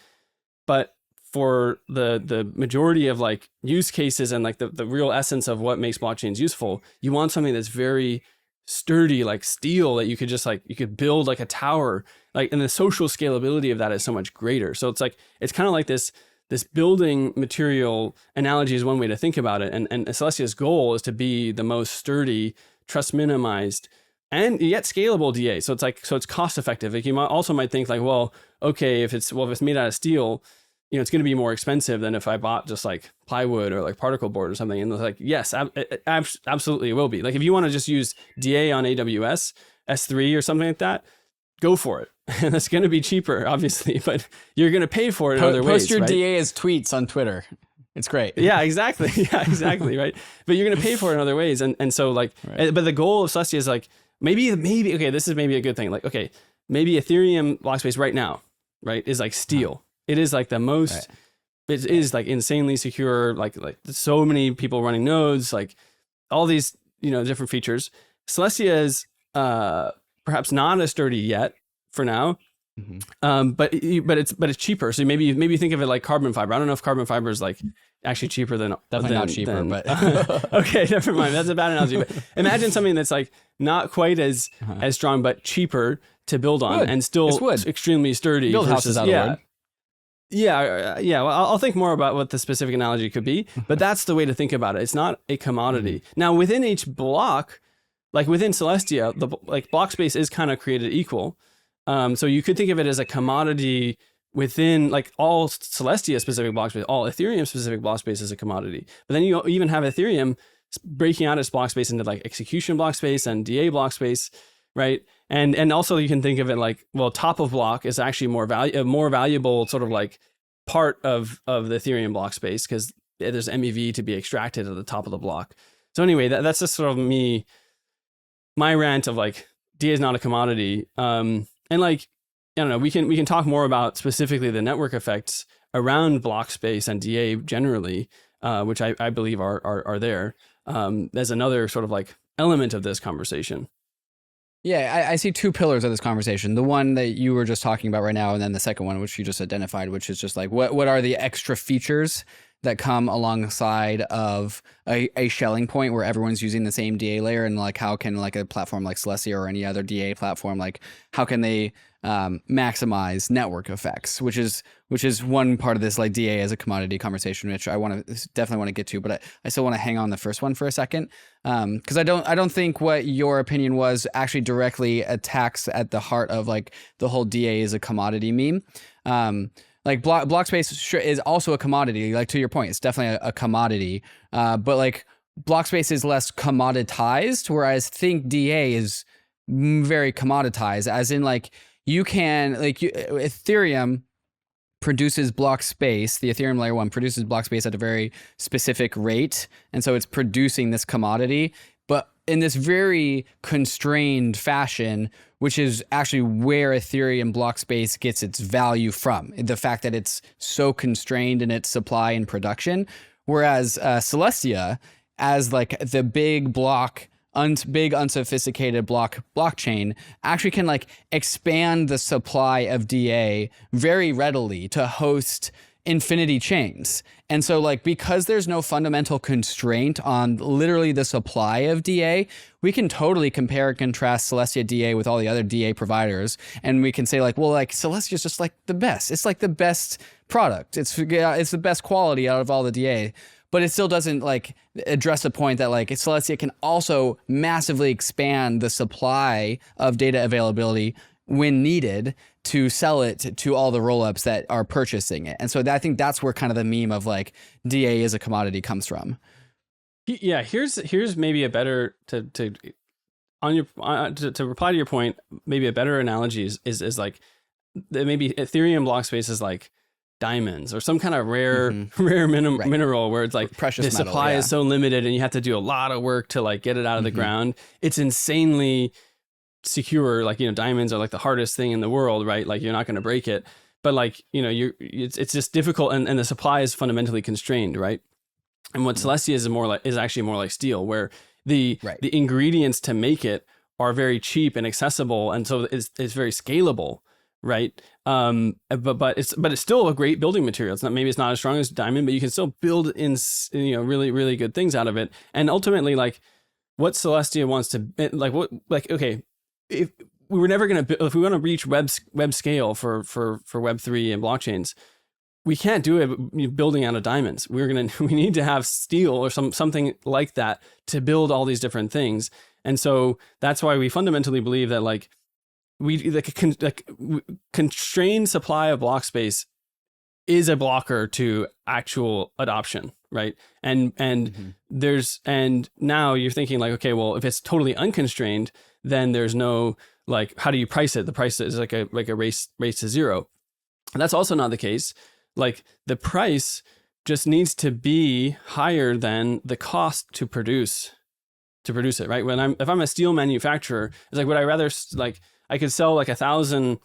but for the majority of like use cases and like the real essence of what makes blockchains useful, you want something that's very sturdy, like steel, that you could just like, you could build like a tower, like, and the social scalability of that is so much greater. So it's like, it's kind of like this building material analogy is one way to think about it. And Celestia's goal is to be the most sturdy, trust minimized, and yet scalable DA. So it's like, so it's cost effective. Like you might think like, well, okay, if it's made out of steel, you know, it's going to be more expensive than if I bought just like plywood or like particle board or something. And it's like, yes, absolutely it will be. Like if you want to just use DA on AWS, S3 or something like that, go for it. And it's going to be cheaper, obviously, but you're going to pay for it in other ways. Post your right? DA as tweets on Twitter. It's great. Yeah, exactly. Yeah, exactly. Right. But you're going to pay for it in other ways. And so like, right. But the goal of Celestia is like, maybe, okay, this is maybe a good thing. Like, okay, maybe Ethereum block space right now, right, is like steel. It is like the most, right. It is like insanely secure, like so many people running nodes, like all these, you know, different features. Celestia is perhaps not as sturdy yet for now, but it's cheaper. So maybe you think of it like carbon fiber. I don't know if carbon fiber is like actually cheaper than definitely not cheaper, but okay, never mind. That's a bad analogy. But imagine something that's like not quite as strong, but cheaper to build on and still extremely sturdy. Build houses out of wood. Yeah. Well, I'll think more about what the specific analogy could be, but that's the way to think about it. It's not a commodity. Now, within each block, like within Celestia, the like block space is kind of created equal. So you could think of it as a commodity within like all Celestia specific block space, all Ethereum specific block space is a commodity. But then you even have Ethereum breaking out its block space into like execution block space and DA block space, right? And also you can think of it like, well, top of block is actually more valuable sort of like part of the Ethereum block space because there's MEV to be extracted at the top of the block. So anyway, that's just sort of my rant of like DA is not a commodity. And like, I don't know, we can talk more about specifically the network effects around block space and DA generally, which I believe are there. As another sort of like element of this conversation. Yeah, I see two pillars of this conversation. The one that you were just talking about right now, and then the second one, which you just identified, which is just like, what are the extra features that come alongside of a shelling point where everyone's using the same DA layer, and like how can like a platform like Celestia or any other DA platform, like how can they maximize network effects, which is one part of this like DA as a commodity conversation, which I definitely want to get to, but I still want to hang on the first one for a second, because I don't think what your opinion was actually directly attacks at the heart of like the whole DA is a commodity meme. Like block space is also a commodity. Like to your point, it's definitely a commodity. But like block space is less commoditized, whereas think DA is very commoditized. As in like you can like Ethereum produces block space. The Ethereum layer 1 produces block space at a very specific rate. And so it's producing this commodity, but in this very constrained fashion, which is actually where Ethereum block space gets its value from. The fact that it's so constrained in its supply and production. Whereas Celestia, as like the big block, big unsophisticated blockchain, actually can like expand the supply of DA very readily to host infinity chains. And so like, because there's no fundamental constraint on literally the supply of DA, we can totally compare and contrast Celestia DA with all the other DA providers. And we can say like, well, like Celestia is just like the best. It's like the best product. It's the best quality out of all the DA. But it still doesn't like address the point that like Celestia can also massively expand the supply of data availability when needed to sell it to all the rollups that are purchasing it. And so I think that's where kind of the meme of like DA as a commodity comes from. Yeah, here's maybe a better to reply to your point. Maybe a better analogy is like maybe Ethereum block space is like diamonds or some kind of rare mineral where it's like precious the metal, supply is so limited and you have to do a lot of work to like get it out of the ground. It's insanely secure. Like, you know, diamonds are like the hardest thing in the world, right? Like you're not going to break it, but like, you know, it's just difficult and the supply is fundamentally constrained, right? And what Celestia is actually more like steel, where the ingredients to make it are very cheap and accessible, and so it's very scalable, right? But it's still a great building material. Maybe it's not as strong as diamond, but you can still build in, you know, really, really good things out of it. And ultimately, like what Celestia wants to okay, if we were never going to, if we want to reach web scale for Web3 and blockchains, we can't do it building out of diamonds. We need to have steel or something like that to build all these different things. And so that's why we fundamentally believe that like constrained supply of block space is a blocker to actual adoption, right? And now you're thinking like, okay, well, if it's totally unconstrained, then there's no like, how do you price it? The price is like a race to zero. And that's also not the case. Like the price just needs to be higher than the cost to produce it, right? If I'm a steel manufacturer, it's like, would I rather like, I could sell like 1,000,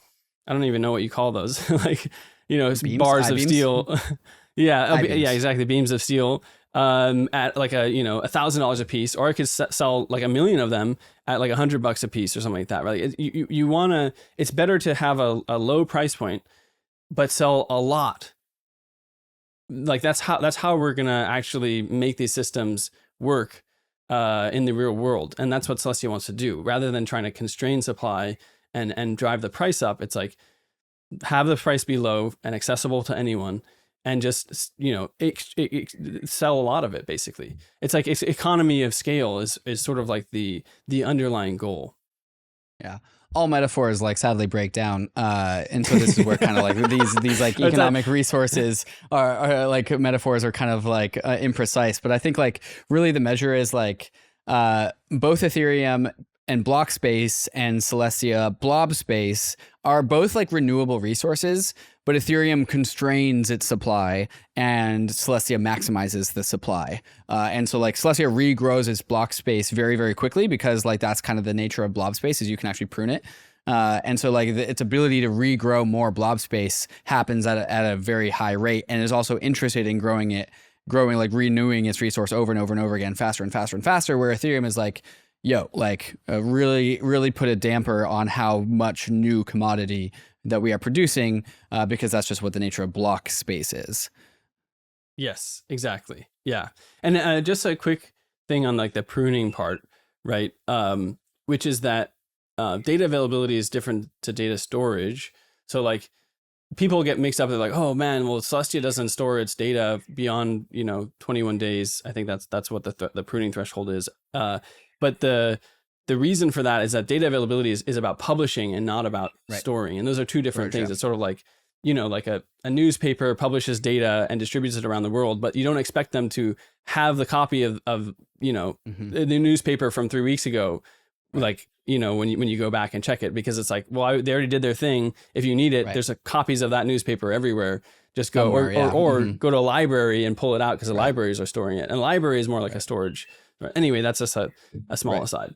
I don't even know what you call those, like, you know, beams, bars of steel. Yeah, exactly. Beams of steel at like $1,000 a piece, or I could sell like 1,000,000 of them at like $100 a piece or something like that, right? You want to, it's better to have a low price point, but sell a lot. Like that's how we're going to actually make these systems work in the real world. And that's what Celestia wants to do. Rather than trying to constrain supply and drive the price up, it's like have the price be low and accessible to anyone, and just, you know, sell a lot of it. Basically, it's like economy of scale is sort of like the underlying goal. Yeah. All metaphors like sadly break down, and so this is where kind of like these like economic resources are like metaphors are kind of like imprecise. But I think like really the measure is like both Ethereum and block space and Celestia blob space are both like renewable resources, but Ethereum constrains its supply and Celestia maximizes the supply. And so like Celestia regrows its block space very, very quickly because like that's kind of the nature of blob space, is you can actually prune it. And so like its ability to regrow more blob space happens at a very high rate, and is also interested in growing like renewing its resource over and over and over again, faster and faster and faster, where Ethereum is like, really, really put a damper on how much new commodity that we are producing, because that's just what the nature of block space is. Yes, exactly. Yeah. And just a quick thing on like the pruning part, right? Which is that data availability is different to data storage. So like people get mixed up. They're like, oh man, well, Celestia doesn't store its data beyond, 21 days. I think that's what the pruning threshold is. But the reason for that is that data availability is about publishing and not about storing. And those are two different things. Yeah. It's sort of like, like a newspaper publishes data and distributes it around the world, but you don't expect them to have the copy of the newspaper from 3 weeks ago like, when you go back and check it, because it's like, well, they already did their thing. If you need it, Right. there's copies of that newspaper everywhere. Just go Somewhere, or go to a library and pull it out, because the libraries are storing it. And a library is more like a storage. Right. Anyway, that's just a small aside.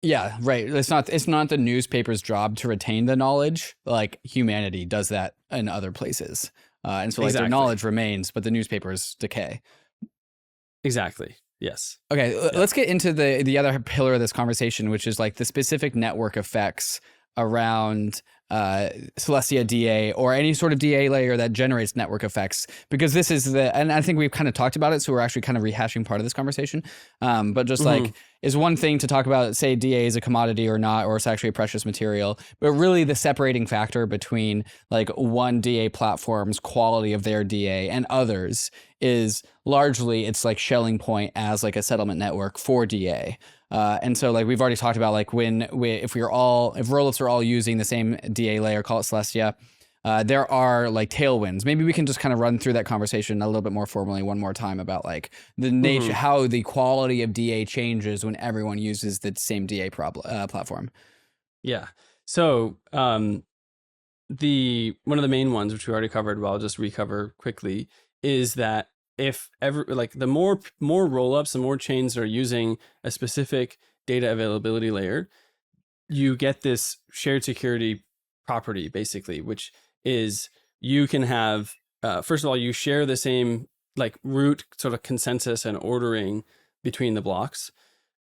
Yeah, right. It's not the newspaper's job to retain the knowledge. Like humanity does that in other places. And so like their knowledge remains, but the newspapers decay. Exactly. Yes. Okay, let's get into the other pillar of this conversation, which is like the specific network effects around Celestia DA or any sort of DA layer that generates network effects, because this is and I think we've kind of talked about it, so we're actually kind of rehashing part of this conversation. But just like, is one thing to talk about, say DA is a commodity or not, or it's actually a precious material, but really the separating factor between like one DA platform's quality of their DA and others is largely its like shelling point as like a settlement network for DA. And so like we've already talked about, like if rollups are all using the same DA layer, call it Celestia, there are like tailwinds. Maybe we can just kind of run through that conversation a little bit more formally one more time about like the nature, how the quality of DA changes when everyone uses the same DA platform. Yeah. So one of the main ones, which we already covered, but I'll just recover quickly, is that if ever like the more rollups, the more chains are using a specific data availability layer, you get this shared security property basically, which is you can have first of all, you share the same like root sort of consensus and ordering between the blocks,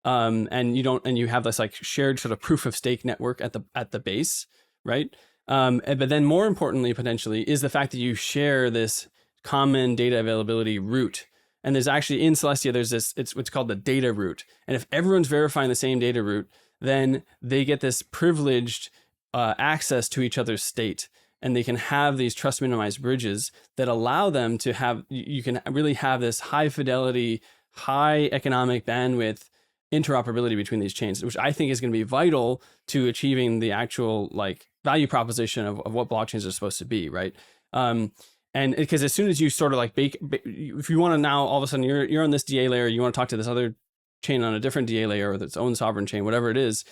and you have this like shared sort of proof of stake network at the base, right? But then more importantly, potentially, is the fact that you share this common data availability root. And there's actually in Celestia, there's it's what's called the data root. And if everyone's verifying the same data root, then they get this privileged access to each other's state. And they can have these trust minimized bridges that allow them to have, you can really have this high fidelity, high economic bandwidth interoperability between these chains, which I think is going to be vital to achieving the actual like value proposition of what blockchains are supposed to be, right? And because as soon as you sort of like if you want to now all of a sudden you're on this DA layer, you want to talk to this other chain on a different DA layer or its own sovereign chain, whatever it is,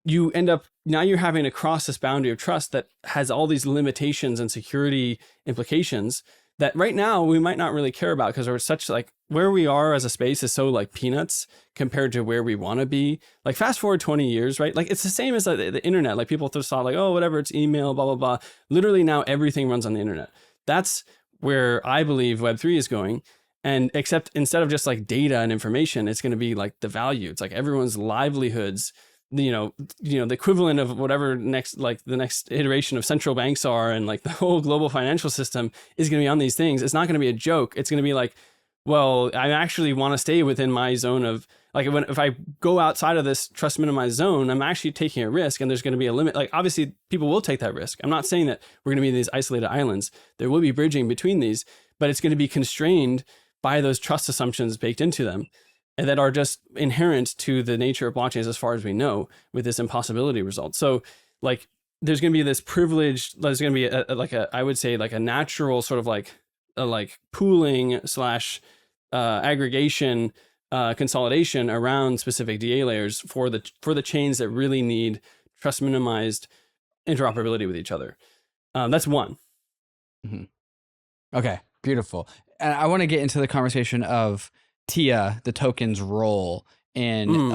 you end up now you're having to cross this boundary of trust that has all these limitations and security implications that right now we might not really care about, because we're such like where we are as a space is so like peanuts compared to where we want to be. Like fast forward 20 years, right? Like it's the same as the internet. Like people just thought like, oh, whatever, it's email, blah, blah, blah. Literally now everything runs on the internet. That's where I believe Web3 is going. And except instead of just like data and information, it's going to be like the value. It's like everyone's livelihoods, the equivalent of whatever the next iteration of central banks are, and like the whole global financial system is going to be on these things. It's not going to be a joke. It's going to be like, well, I actually want to stay within my zone of like, if I go outside of this trust minimized zone, I'm actually taking a risk, and there's going to be a limit. Like obviously people will take that risk. I'm not saying that we're going to be in these isolated islands. There will be bridging between these, but it's going to be constrained by those trust assumptions baked into them, and that are just inherent to the nature of blockchains as far as we know, with this impossibility result. So like there's going to be this privilege, there's going to be I would say like a natural sort of like pooling / aggregation consolidation around specific DA layers for the chains that really need trust minimized interoperability with each other. That's one. Mm-hmm. Okay, beautiful. And I want to get into the conversation of TIA, the token's role in in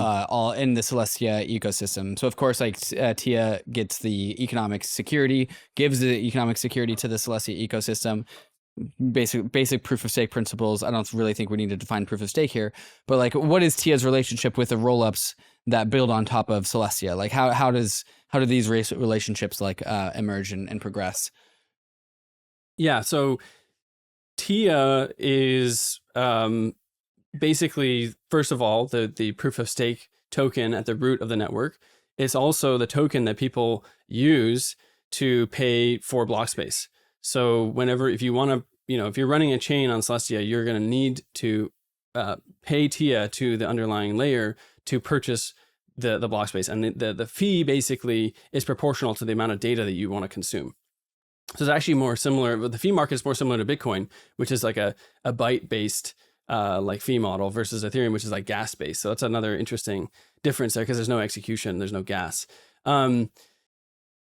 the Celestia ecosystem. So of course, like TIA gets the economic security, gives the economic security to the Celestia ecosystem. Basic proof of stake principles. I don't really think we need to define proof of stake here, but like, what is TIA's relationship with the rollups that build on top of Celestia? Like, how do these relationships like emerge and progress? Yeah, so TIA is basically, first of all, the proof of stake token at the root of the network. It's also the token that people use to pay for block space. So if you want to, if you're running a chain on Celestia, you're going to need to pay TIA to the underlying layer to purchase the block space. And the fee basically is proportional to the amount of data that you want to consume. So it's actually more similar, but the fee market is more similar to Bitcoin, which is like a byte-based like fee model versus Ethereum, which is like gas based. So that's another interesting difference there because there's no execution, there's no gas.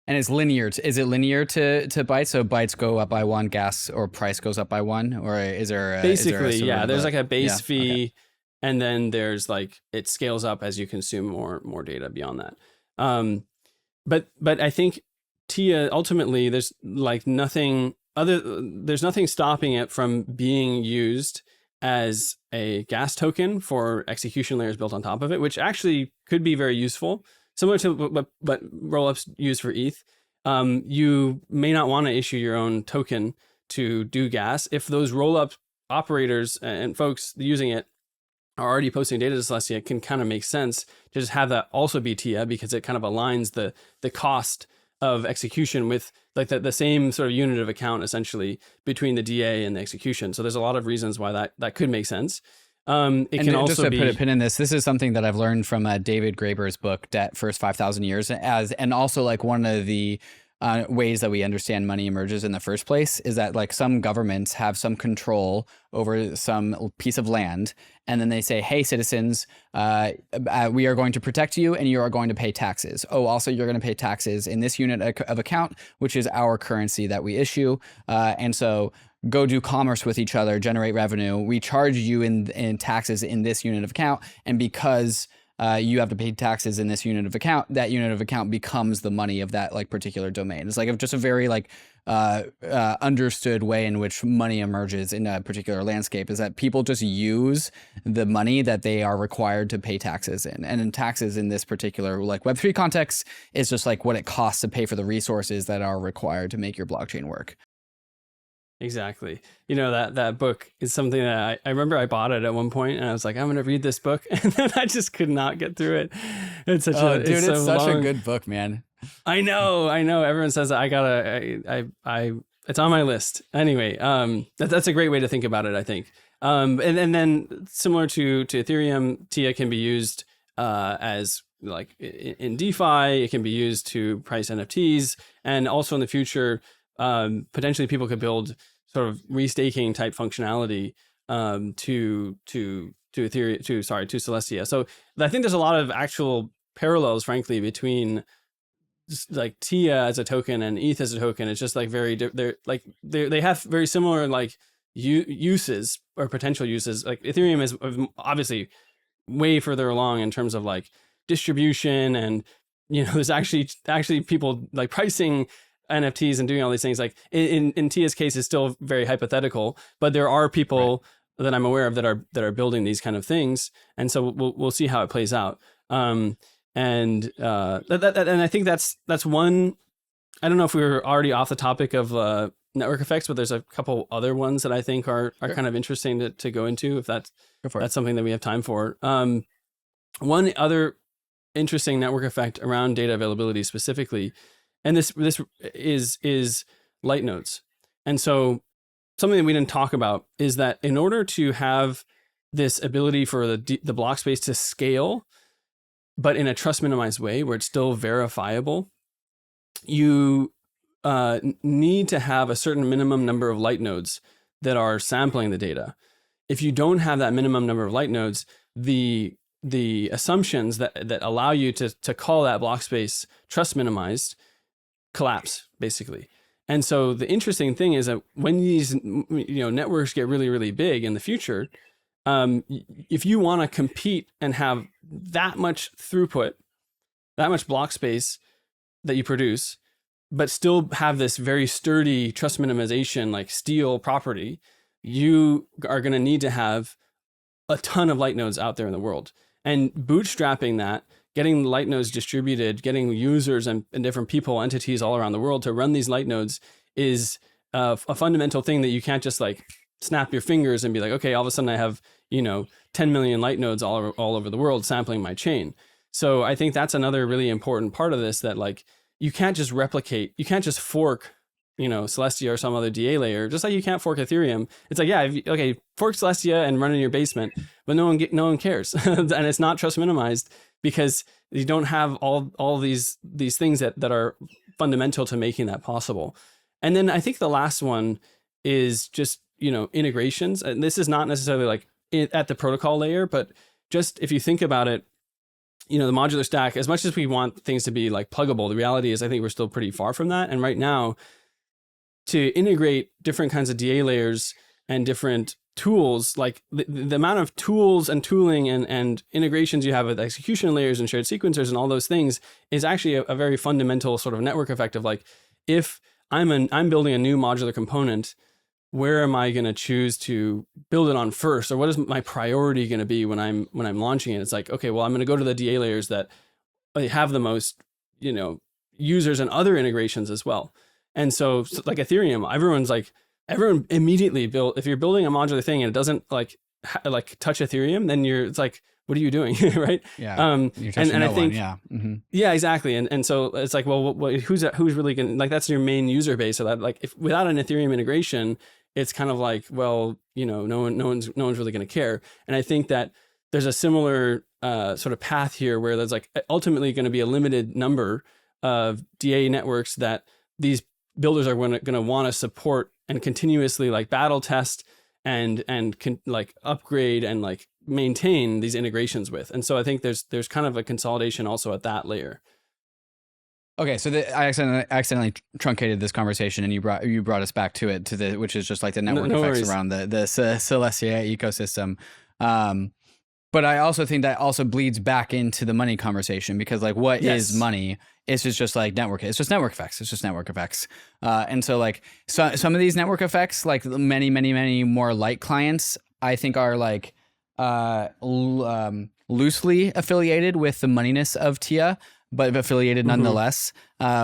And it's linear. Is it linear to bytes? So bytes go up by 1, gas or price goes up by 1, or is there basically, yeah? There's like a base fee, okay. and then there's like it scales up as you consume more data beyond that. But I think TIA ultimately there's like there's nothing stopping it from being used as a gas token for execution layers built on top of it, which actually could be very useful. Similar to what rollups use for ETH, you may not want to issue your own token to do gas. If those rollup operators and folks using it are already posting data to Celestia, it can kind of make sense to just have that also be TIA because it kind of aligns the cost of execution with like the same sort of unit of account essentially between the DA and the execution. So there's a lot of reasons why that could make sense. It can also just to be, put a pin in this is something that I've learned from David Graeber's book, Debt First 5,000 Years, and also like one of the ways that we understand money emerges in the first place is that like some governments have some control over some piece of land, and then they say, hey, citizens, we are going to protect you and you are going to pay taxes. Oh, also you're going to pay taxes in this unit of account, which is our currency that we issue. And so go do commerce with each other, generate revenue. We charge you in taxes in this unit of account. And because you have to pay taxes in this unit of account, that unit of account becomes the money of that like particular domain. It's like just a very like understood way in which money emerges in a particular landscape is that people just use the money that they are required to pay taxes in. And in taxes in this particular like Web3 context is just like what it costs to pay for the resources that are required to make your blockchain work. Exactly. You know, that book is something that I remember I bought it at one point and I was like, I'm going to read this book. And then I just could not get through it. It's such it's such a good book, man. I know. Everyone says that it's on my list. Anyway, that's a great way to think about it, I think. And then similar to Ethereum, TIA can be used as like in DeFi, it can be used to price NFTs. And also in the future, potentially people could build sort of restaking type functionality to Ethereum, to Celestia. So I think there's a lot of actual parallels, frankly, between like TIA as a token and ETH as a token. It's just like they have very similar like uses or potential uses. Like Ethereum is obviously way further along in terms of like distribution, and you know there's actually people like pricing NFTs and doing all these things. Like in TIA's case, it's still very hypothetical, but there are people that I'm aware of that are building these kind of things, and so we'll see how it plays out. And I think that's one. I don't know if we were already off the topic of network effects, but there's a couple other ones that I think are kind of interesting to go into if that's something that we have time for. One other interesting network effect around data availability specifically, and this is Lightnodes. And so something that we didn't talk about is that in order to have this ability for the block space to scale, but in a trust minimized way where it's still verifiable, you need to have a certain minimum number of Lightnodes that are sampling the data. If you don't have that minimum number of Lightnodes, the assumptions that allow you to call that block space trust minimized collapse, basically. And so the interesting thing is that when these networks get really, really big in the future, if you want to compete and have that much throughput, that much block space that you produce, but still have this very sturdy trust minimization, like steel property, you are going to need to have a ton of Lightnodes out there in the world. And bootstrapping that, getting Lightnodes distributed, getting users and different people, entities all around the world to run these Lightnodes is a fundamental thing that you can't just like snap your fingers and be like, okay, all of a sudden I have 10 million Lightnodes all over the world sampling my chain. So I think that's another really important part of this, that like you can't just replicate, you can't just fork Celestia or some other DA layer, just like you can't fork Ethereum. It's like, okay, fork Celestia and run in your basement, but no one cares. And it's not trust minimized because you don't have all these things that are fundamental to making that possible. And then I think the last one is just, integrations. And this is not necessarily like at the protocol layer, but just if you think about it, the modular stack, as much as we want things to be like pluggable, the reality is I think we're still pretty far from that. And right now, to integrate different kinds of DA layers and different tools, like the amount of tools and tooling and integrations you have with execution layers and shared sequencers and all those things is actually a very fundamental sort of network effect of like, if I'm building a new modular component, where am I going to choose to build it on first, or what is my priority going to be when I'm launching it? It's like, okay, well, I'm going to go to the DA layers that have the most, users and other integrations as well. And so like Ethereum, everyone immediately if you're building a modular thing and it doesn't like touch Ethereum, then it's like, what are you doing? Right. Yeah. You're touching and I no think, one. Yeah. Mm-hmm. Yeah, exactly. And so it's like, well, who's really going to, like, that's your main user base. So that, like, if without an Ethereum integration, it's kind of like, well, no one's really going to care. And I think that there's a similar sort of path here where there's like ultimately going to be a limited number of DA networks that these builders are going to want to support and continuously like battle test and like upgrade and like maintain these integrations with. And so I think there's kind of a consolidation also at that layer. Okay, so I accidentally truncated this conversation, and you brought us back to it, which is just like the network effects worries. around the Celestia ecosystem. But I also think that also bleeds back into the money conversation, because like, what is money? It's just like network. It's just network effects. It's just network effects. And so like some of these network effects, like many more light clients, I think are like loosely affiliated with the moneyness of TIA, but affiliated nonetheless,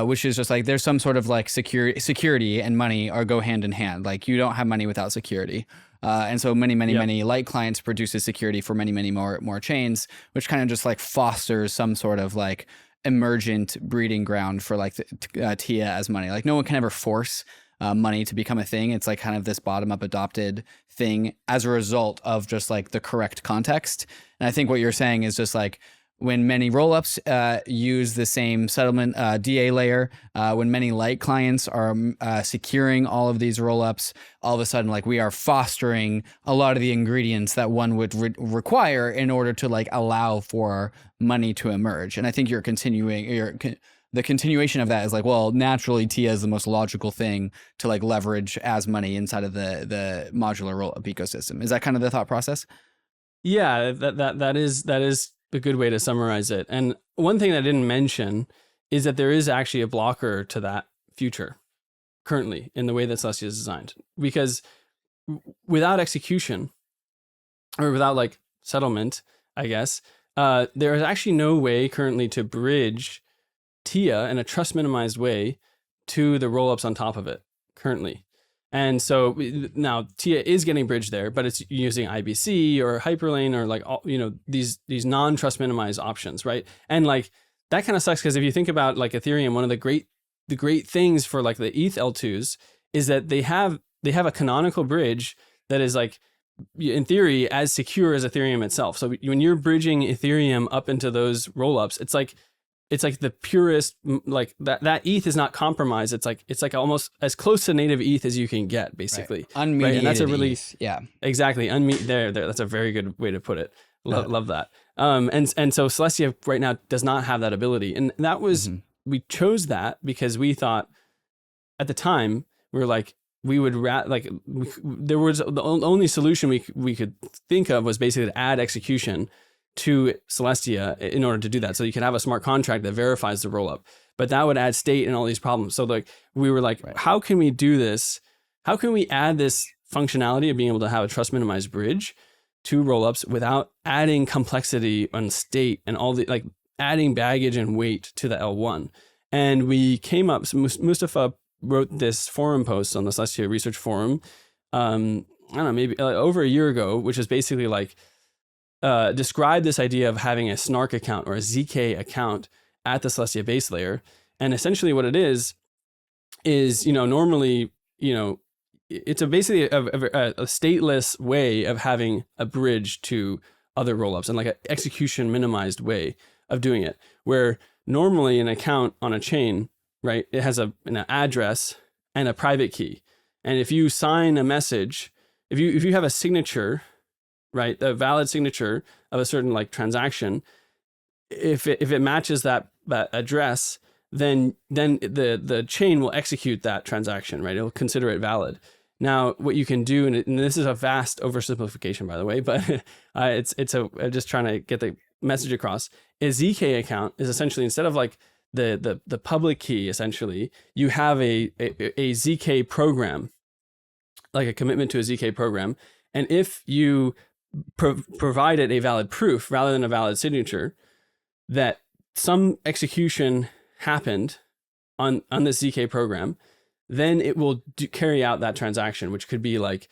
which is just like there's some sort of like security and money go hand in hand. Like you don't have money without security. And so many light clients produces security for many more chains, which kind of just like fosters some sort of like emergent breeding ground for like the TIA as money. Like no one can ever force money to become a thing. It's like kind of this bottom up adopted thing as a result of just like the correct context. And I think what you're saying is just like, when many rollups use the same settlement DA layer, when many light clients are securing all of these rollups, all of a sudden, like we are fostering a lot of the ingredients that one would require in order to like allow for money to emerge. And I think the continuation of that is like, well, naturally, TIA is the most logical thing to like leverage as money inside of the modular rollup ecosystem. Is that kind of the thought process? Yeah, that is a good way to summarize it. And one thing I didn't mention is that there is actually a blocker to that future currently in the way that Celestia is designed, because without execution or without like settlement, I guess, there is actually no way currently to bridge TIA in a trust minimized way to the rollups on top of it currently. And so now TIA is getting bridged there, but it's using IBC or Hyperlane or like all, these non-trust minimized options, right? And like that kind of sucks, because if you think about like Ethereum, one of the great things for like the ETH L2s is that they have a canonical bridge that is like, in theory, as secure as Ethereum itself. So when you're bridging Ethereum up into those rollups, it's like the purest, like that ETH is not compromised. It's like almost as close to native ETH as you can get, basically. Right. Unmediated, right? And that's a really ETH. Yeah, exactly. There. That's a very good way to put it. Love that. And so Celestia right now does not have that ability, and that was we chose that because we thought at the time we were like there was the only solution we could think of was basically to add execution to Celestia in order to do that. So you can have a smart contract that verifies the rollup, but that would add state and all these problems. So like we were like, How can we do this? How can we add this functionality of being able to have a trust minimized bridge to rollups without adding complexity on state and all the like adding baggage and weight to the L1? And we came up, so Mustafa wrote this forum post on the Celestia Research Forum, I don't know, maybe over a year ago, which is basically like, describe this idea of having a snark account or a ZK account at the Celestia base layer. And essentially what it is, normally, it's basically a stateless way of having a bridge to other rollups and like an execution minimized way of doing it, where normally an account on a chain, right, it has an address and a private key. And if you sign a message, if you have a signature right? The valid signature of a certain like transaction, if it matches that address, then the chain will execute that transaction, right? It'll consider it valid. Now, what you can do, and this is a vast oversimplification, by the way, but I'm just trying to get the message across. A ZK account is essentially, instead of like the public key, essentially, you have a ZK program, like a commitment to a ZK program. And if you provided a valid proof rather than a valid signature, that some execution happened on this ZK program, then it will carry out that transaction, which could be like,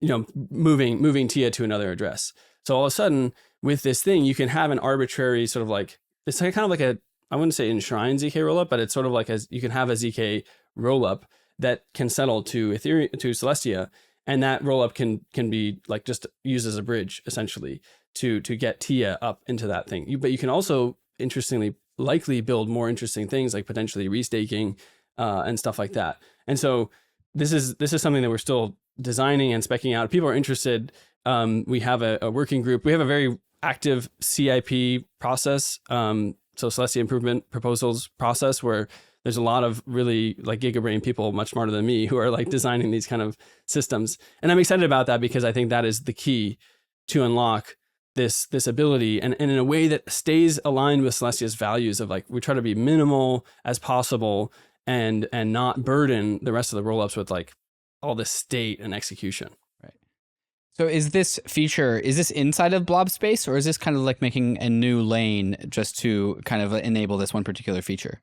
moving TIA to another address. So all of a sudden, with this thing, you can have an arbitrary sort of like, it's kind of like I wouldn't say enshrine ZK rollup, but it's sort of like you can have a ZK rollup that can settle to Ethereum, to Celestia, and that rollup can be like just used as a bridge essentially to get TIA up into that thing. But you can also, interestingly, likely build more interesting things like potentially restaking and stuff like that. And so this is something that we're still designing and speccing out. If people are interested, we have a working group. We have a very active CIP process, so Celestia Improvement Proposals process, where there's a lot of really like gigabrain people much smarter than me who are like designing these kind of systems. And I'm excited about that because I think that is the key to unlock this ability, and in a way that stays aligned with Celestia's values of like, we try to be minimal as possible and not burden the rest of the rollups with like all this state and execution. Right. So is this feature, is this inside of blob space, or is this kind of like making a new lane just to kind of enable this one particular feature?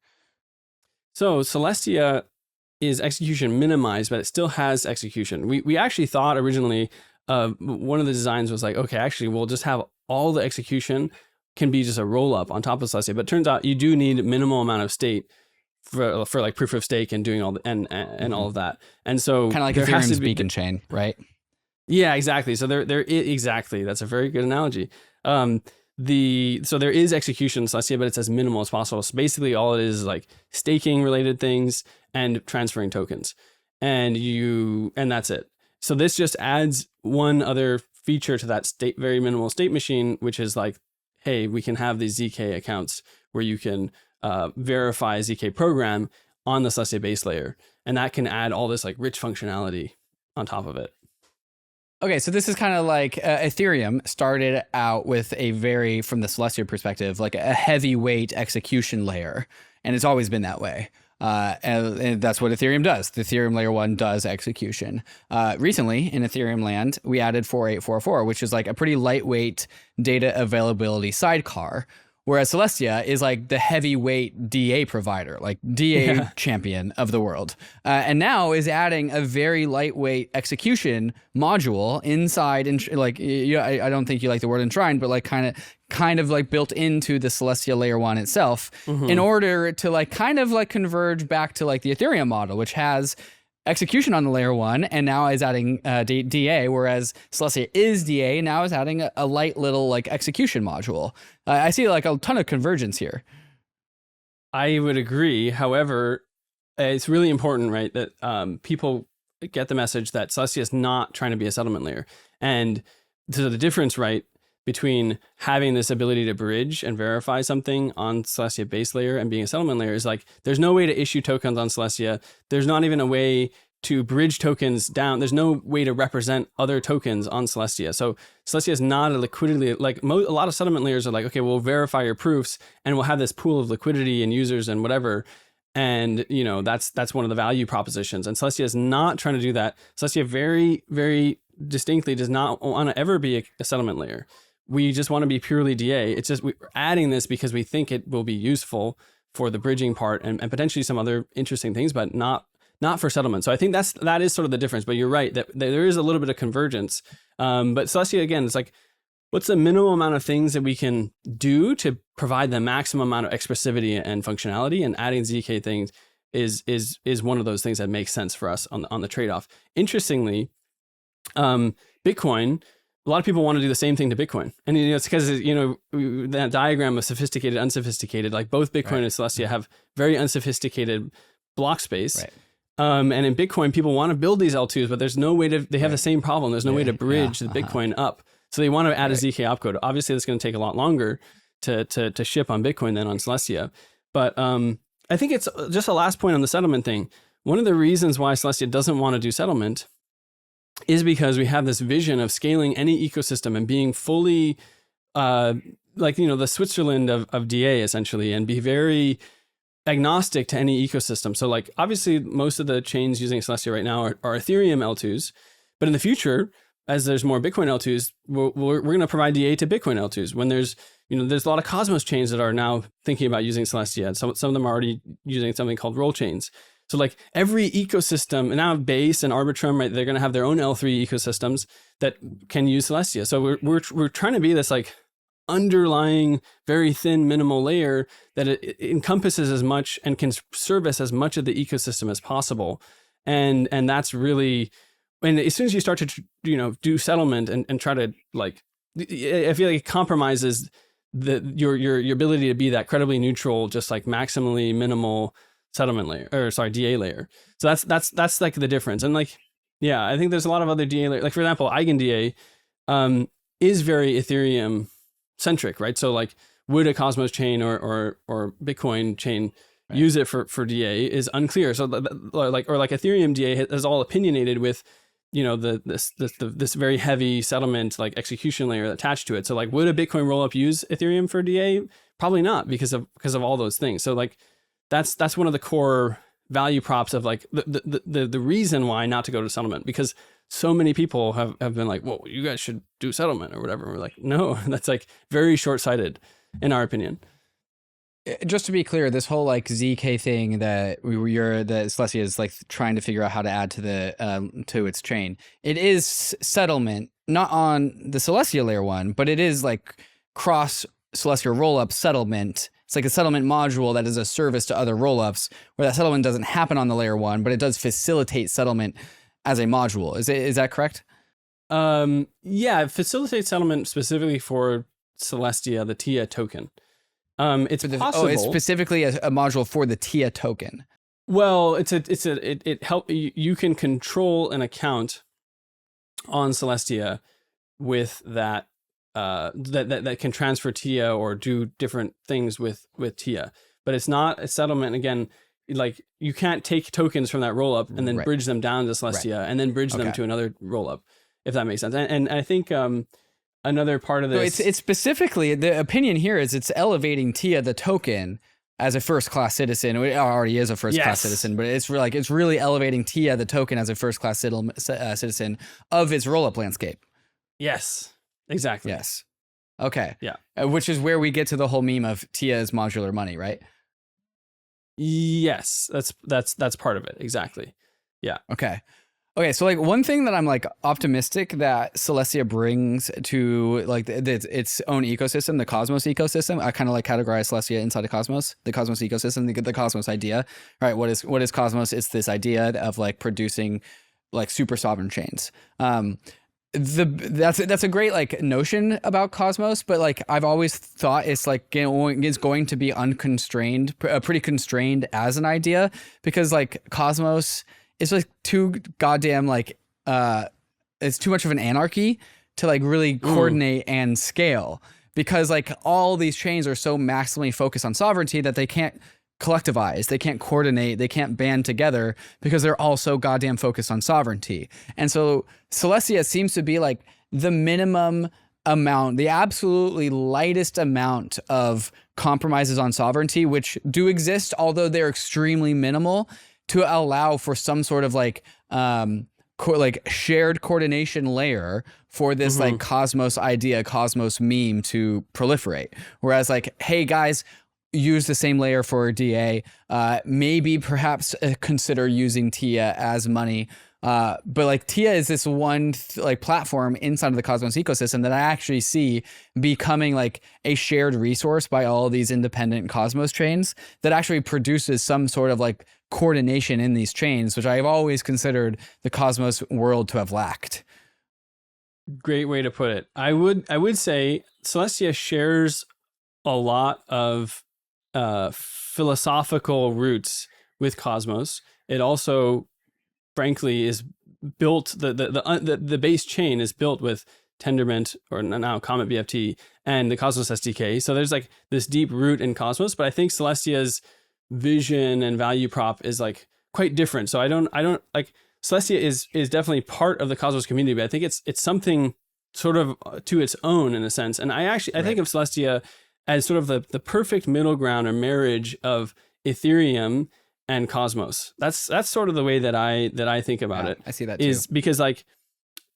So Celestia is execution minimized, but it still has execution. We actually thought originally, one of the designs was like, okay, actually we'll just have all the execution can be just a roll up on top of Celestia, but it turns out you do need minimal amount of state for like proof of stake and doing all the, and all of that. And so kind of like Ethereum's beacon chain, right? Yeah, exactly. So exactly. That's a very good analogy. So there is execution in Celestia, but it's as minimal as possible. So basically all it is like staking related things and transferring tokens, and that's it. So this just adds one other feature to that very minimal state machine, which is like, hey, we can have these ZK accounts where you can verify a ZK program on the Celestia base layer, and that can add all this like rich functionality on top of it. Okay, so this is kind of like Ethereum started out with from the Celestia perspective, like a heavyweight execution layer, and it's always been that way. And that's what Ethereum does. The Ethereum layer 1 does execution. Recently in Ethereum land, we added 4844, which is like a pretty lightweight data availability sidecar. Whereas Celestia is like the heavyweight DA provider, like DA champion of the world. And now is adding a very lightweight execution module inside, I don't think you like the word enshrined, but like kind of like built into the Celestia layer 1 itself, in order to like kind of like converge back to like the Ethereum model, which has execution on the layer 1 and now is adding DA, whereas Celestia is DA now is adding a light little like execution module. I see like a ton of convergence here. I would agree. However, it's really important, right, that people get the message that Celestia is not trying to be a settlement layer. And so the difference, right, between having this ability to bridge and verify something on Celestia base layer and being a settlement layer is like, there's no way to issue tokens on Celestia. There's not even a way to bridge tokens down. There's no way to represent other tokens on Celestia. So Celestia is not a liquidity, like a lot of settlement layers are like, okay, we'll verify your proofs and we'll have this pool of liquidity and users and whatever. And that's one of the value propositions. And Celestia is not trying to do that. Celestia very, very distinctly does not want to ever be a settlement layer. We just want to be purely DA. It's just we're adding this because we think it will be useful for the bridging part and potentially some other interesting things, but not for settlement. So I think that is sort of the difference. But you're right that there is a little bit of convergence. But Celestia, again, it's like, what's the minimal amount of things that we can do to provide the maximum amount of expressivity and functionality? And adding ZK things is one of those things that makes sense for us on the trade-off. Interestingly, Bitcoin, a lot of people want to do the same thing to Bitcoin. And it's because, that diagram of sophisticated, unsophisticated, like both Bitcoin and Celestia have very unsophisticated block space. Right. And in Bitcoin, people want to build these L2s, but there's no way they have the same problem. There's no way to bridge the Bitcoin up. So they want to add a ZK opcode. Obviously, that's going to take a lot longer to ship on Bitcoin than on Celestia. But I think it's just a last point on the settlement thing. One of the reasons why Celestia doesn't want to do settlement is because we have this vision of scaling any ecosystem and being fully the Switzerland of DA essentially, and be very agnostic to any ecosystem. So like obviously most of the chains using Celestia right now are Ethereum L2s, but in the future, as there's more Bitcoin L2s, we're going to provide DA to Bitcoin L2s. When there's a lot of Cosmos chains that are now thinking about using Celestia, and some of them are already using something called roll chains. So like every ecosystem, and now Base and Arbitrum, right, they're going to have their own L3 ecosystems that can use Celestia. So we're trying to be this like underlying very thin minimal layer that it encompasses as much and can service as much of the ecosystem as possible. And that's really, and as soon as you start to do settlement and try to like, I feel like it compromises your ability to be that credibly neutral, just like maximally minimal settlement layer, or sorry, DA layer. So that's like the difference. And like, yeah, I think there's a lot of other DA layers. Like for example, EigenDA is very Ethereum centric, right? So like, would a Cosmos chain or Bitcoin chain use it for DA is unclear. So like Ethereum DA is all opinionated with this very heavy settlement like execution layer attached to it. So like, would a Bitcoin rollup use Ethereum for DA? Probably not, because of all those things. So like, that's one of the core value props of like the reason why not to go to settlement, because so many people have been like, well, you guys should do settlement or whatever. And we're like, no, that's like very short-sighted in our opinion. Just to be clear, this whole like ZK thing that Celestia is like trying to figure out how to add to its chain. It is settlement, not on the Celestia layer 1, but it is like cross Celestia rollup settlement. It's like a settlement module that is a service to other rollups, where that settlement doesn't happen on the layer 1, but it does facilitate settlement as a module. Is that correct? Yeah, it facilitates settlement specifically for Celestia, the TIA token. It's possible. Oh, it's specifically a module for the TIA token. Well, you can control an account on Celestia with that that can transfer TIA or do different things with TIA, but it's not a settlement. Again, like you can't take tokens from that rollup and then bridge them down to Celestia and then bridge them to another rollup, if that makes sense. And I think another part of this, it's specifically, the opinion here is it's elevating TIA the token as a first-class citizen. It already is a first-class citizen, but it's really elevating TIA the token as a first-class citizen of its rollup landscape. Yes, exactly. Yes. Okay. Yeah. Which is where we get to the whole meme of TIA's modular money, right? Yes, that's part of it. Exactly. Yeah. Okay. So like one thing that I'm like optimistic that Celestia brings to like its own ecosystem, the Cosmos ecosystem. I kind of like categorize Celestia inside the Cosmos ecosystem, the Cosmos idea. All right, what is Cosmos? It's this idea of like producing like super sovereign chains. That's a great like notion about Cosmos, but like I've always thought it's like it's going to be unconstrained, pretty constrained as an idea, because like Cosmos is like too goddamn like it's too much of an anarchy to like really coordinate and scale, because like all these chains are so maximally focused on sovereignty that they can't collectivize, they can't coordinate, they can't band together because they're all so goddamn focused on sovereignty. And so Celestia seems to be like the minimum amount, the absolutely lightest amount of compromises on sovereignty, which do exist, although they're extremely minimal, to allow for some sort of like shared coordination layer for this like Cosmos idea, Cosmos meme to proliferate. Whereas like, hey guys, use the same layer for DA, maybe perhaps consider using TIA as money. But like TIA is this one like platform inside of the Cosmos ecosystem that I actually see becoming like a shared resource by all these independent Cosmos chains that actually produces some sort of like coordination in these chains, which I've always considered the Cosmos world to have lacked. Great way to put it. I would say Celestia shares a lot of philosophical roots with Cosmos. It also, frankly, is built, the base chain is built with Tendermint, or now Comet BFT, and the Cosmos SDK. So there's like this deep root in Cosmos, but I think Celestia's vision and value prop is like quite different. So I don't like, Celestia is definitely part of the Cosmos community, but I think it's something sort of to its own in a sense. And I think of Celestia as sort of the perfect middle ground or marriage of Ethereum and Cosmos. That's sort of the way that I think about it. I see that too. Is because like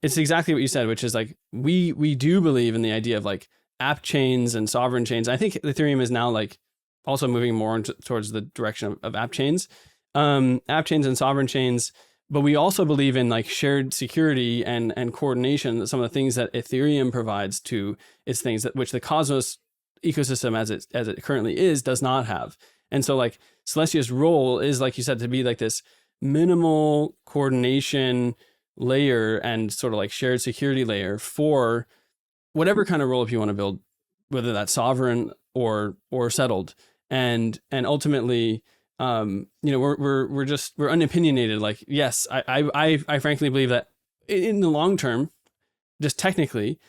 it's exactly what you said, which is like we do believe in the idea of like app chains and sovereign chains. I think Ethereum is now like also moving more towards the direction of app chains and sovereign chains. But we also believe in like shared security and coordination, some of the things that Ethereum provides to its things, which the Cosmos ecosystem as it currently is does not have. And so like Celestia's role is, like you said, to be like this minimal coordination layer and sort of like shared security layer for whatever kind of rollup you want to build, whether that's sovereign or settled. And ultimately, we're unopinionated. Like, yes, I frankly believe that in the long term, just technically,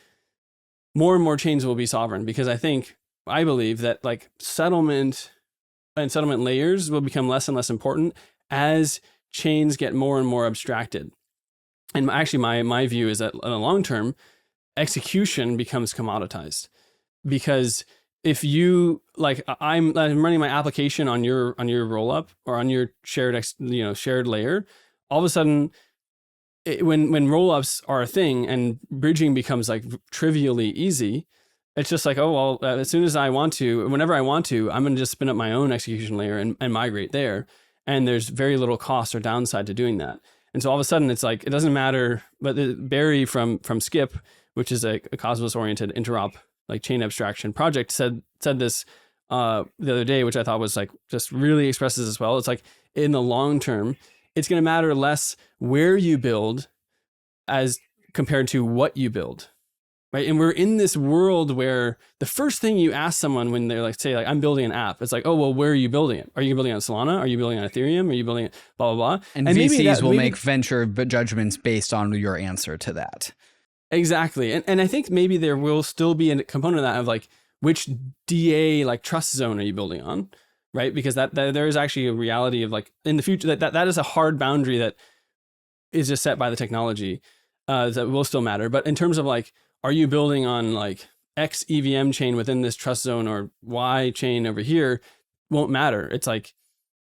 more and more chains will be sovereign, because I believe that like settlement and settlement layers will become less and less important as chains get more and more abstracted. And actually, my view is that in the long term, execution becomes commoditized, because if you like, I'm running my application on your rollup or on your shared layer, all of a sudden, when rollups are a thing and bridging becomes like trivially easy, it's just like, oh, well, as soon as I want to, whenever I want to, I'm going to just spin up my own execution layer and migrate there. And there's very little cost or downside to doing that. And so all of a sudden it's like, it doesn't matter. But Barry from Skip, which is a Cosmos oriented interop, like chain abstraction project, said this the other day, which I thought was like, just really expresses as well. It's like, in the long term, it's going to matter less where you build as compared to what you build. Right. And we're in this world where the first thing you ask someone when they're like, say, like, I'm building an app, it's like, oh, well, where are you building it? Are you building it on Solana? Are you building it on Ethereum? Are you building it blah, blah, blah? And VCs will make venture judgments based on your answer to that. Exactly. And I think maybe there will still be a component of that of like, which DA like trust zone are you building on? Right. Because that there is actually a reality of like in the future that is a hard boundary that is just set by the technology that will still matter. But in terms of like, are you building on like X EVM chain within this trust zone or Y chain over here? Won't matter. It's like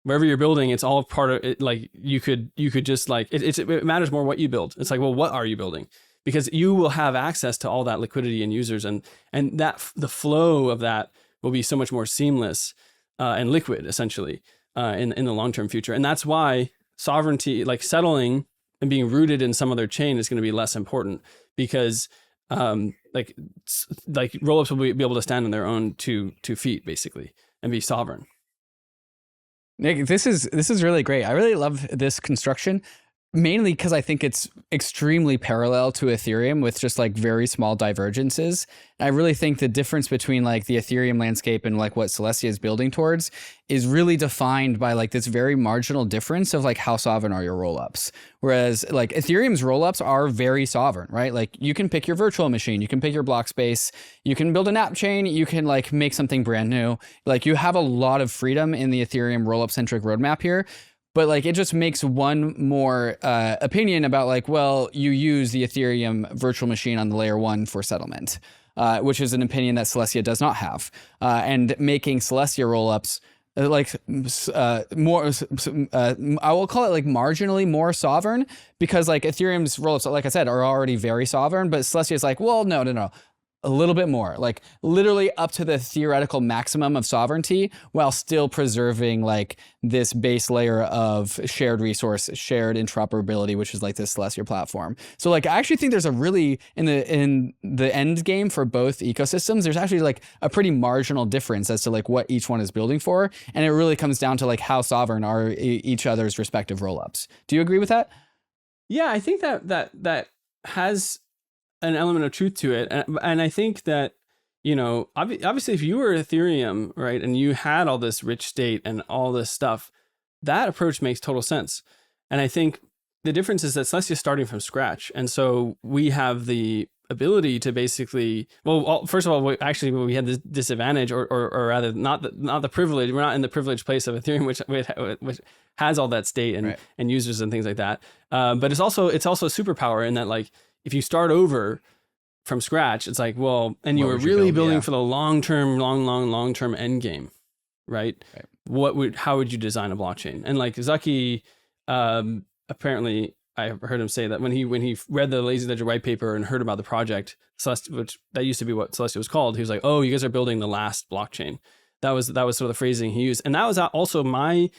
wherever you're building, it's all part of it. Like you could just like, it matters more what you build. It's like, well, what are you building? Because you will have access to all that liquidity and users, and that the flow of that will be so much more seamless and liquid essentially in the long-term future. And that's why sovereignty, like settling and being rooted in some other chain, is going to be less important, because like rollups will be able to stand on their own two feet basically and be sovereign. Nick, this is really great. I really love this construction, mainly because I think it's extremely parallel to Ethereum with just like very small divergences. And I really think the difference between like the Ethereum landscape and like what Celestia is building towards is really defined by like this very marginal difference of like how sovereign are your rollups. Whereas like Ethereum's rollups are very sovereign, right? Like you can pick your virtual machine, you can pick your block space, you can build an app chain, you can like make something brand new. Like you have a lot of freedom in the Ethereum rollup centric roadmap here. But like it just makes one more opinion about like, well, you use the Ethereum virtual machine on the layer 1 for settlement, which is an opinion that Celestia does not have. And making Celestia rollups like more, I will call it like marginally more sovereign, because like Ethereum's rollups, like I said, are already very sovereign, but Celestia is like, well, no. A little bit more, like literally up to the theoretical maximum of sovereignty, while still preserving like this base layer of shared resource, shared interoperability, which is like this Celestia platform. So like, I actually think there's a really, in the end game for both ecosystems, there's actually like a pretty marginal difference as to like what each one is building for. And it really comes down to like how sovereign are each other's respective rollups. Do you agree with that? Yeah, I think that has an element of truth to it. And I think that, you know, obviously if you were Ethereum, right, and you had all this rich state and all this stuff, that approach makes total sense. And I think the difference is that Celestia is starting from scratch. And so we have the ability to basically, well, first of all, we had this disadvantage, or rather not the privilege. We're not in the privileged place of Ethereum, which has all that state and users and things like that. But it's also a superpower in that, like, if you start over from scratch, it's like, well, and you were really building for the long term end game, right? How would you design a blockchain? And like Zaki, apparently, I heard him say that when he read the Lazy Ledger white paper and heard about the project, Celestia, which that used to be what Celestia was called, he was like, "Oh, you guys are building the last blockchain." That was sort of the phrasing he used, and that was also my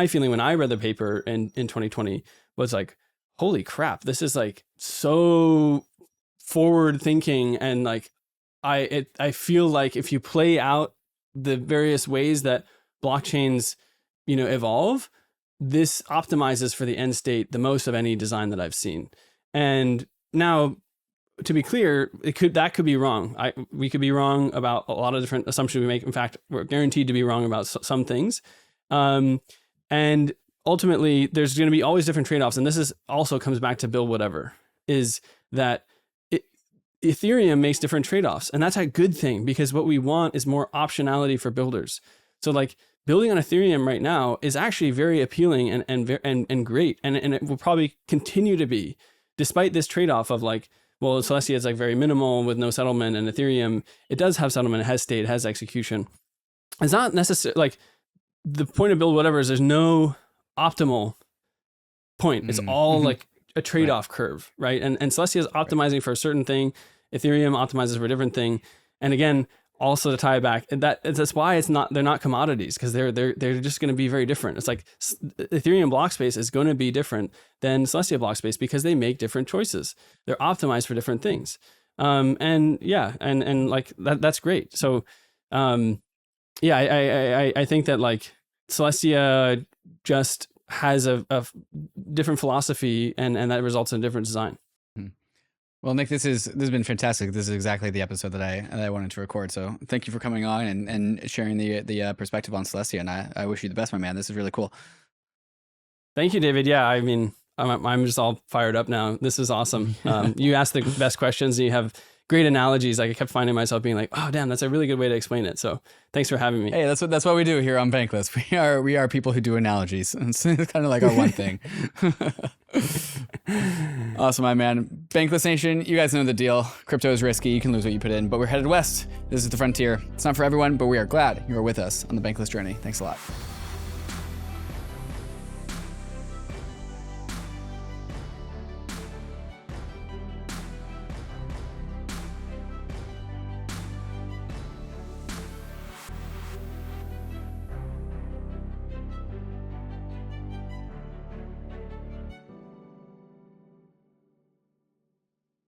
feeling when I read the paper in 2020 was like, "Holy crap, this is like so forward thinking," and like I feel like if you play out the various ways that blockchains, evolve, this optimizes for the end state the most of any design that I've seen. And now, to be clear, that could be wrong. We could be wrong about a lot of different assumptions we make. In fact, we're guaranteed to be wrong about some things. And ultimately, there's going to be always different trade-offs. And this also comes back to build whatever, is that Ethereum makes different trade-offs. And that's a good thing, because what we want is more optionality for builders. So like, building on Ethereum right now is actually very appealing and great, and it will probably continue to be, despite this trade-off of like, well, Celestia is like very minimal with no settlement, and Ethereum, it does have settlement, it has state, it has execution. It's not necessarily like the point of build whatever is there's no optimal point. It's all like a trade-off curve, right? And Celestia is optimizing for a certain thing, Ethereum optimizes for a different thing, and again, also to tie back, that's why they're not commodities, because they're just going to be very different. It's like Ethereum block space is going to be different than Celestia block space because they make different choices. They're optimized for different things. And like that's great. So I think that like Celestia just has a different philosophy, and that results in a different design. Well, Nick, this has been fantastic. This is exactly the episode that I wanted to record. So thank you for coming on and sharing the perspective on Celestia. And I wish you the best, my man. This is really cool. Thank you, David. Yeah, I mean, I'm just all fired up now. This is awesome. You asked the best questions, and you have great analogies. Like, I kept finding myself being like, oh, damn, that's a really good way to explain it. So thanks for having me. Hey, that's what we do here on Bankless. We are people who do analogies. It's kind of like our one thing. Awesome, my man. Bankless Nation, you guys know the deal. Crypto is risky. You can lose what you put in, but we're headed west. This is the frontier. It's not for everyone, but we are glad you are with us on the Bankless journey. Thanks a lot.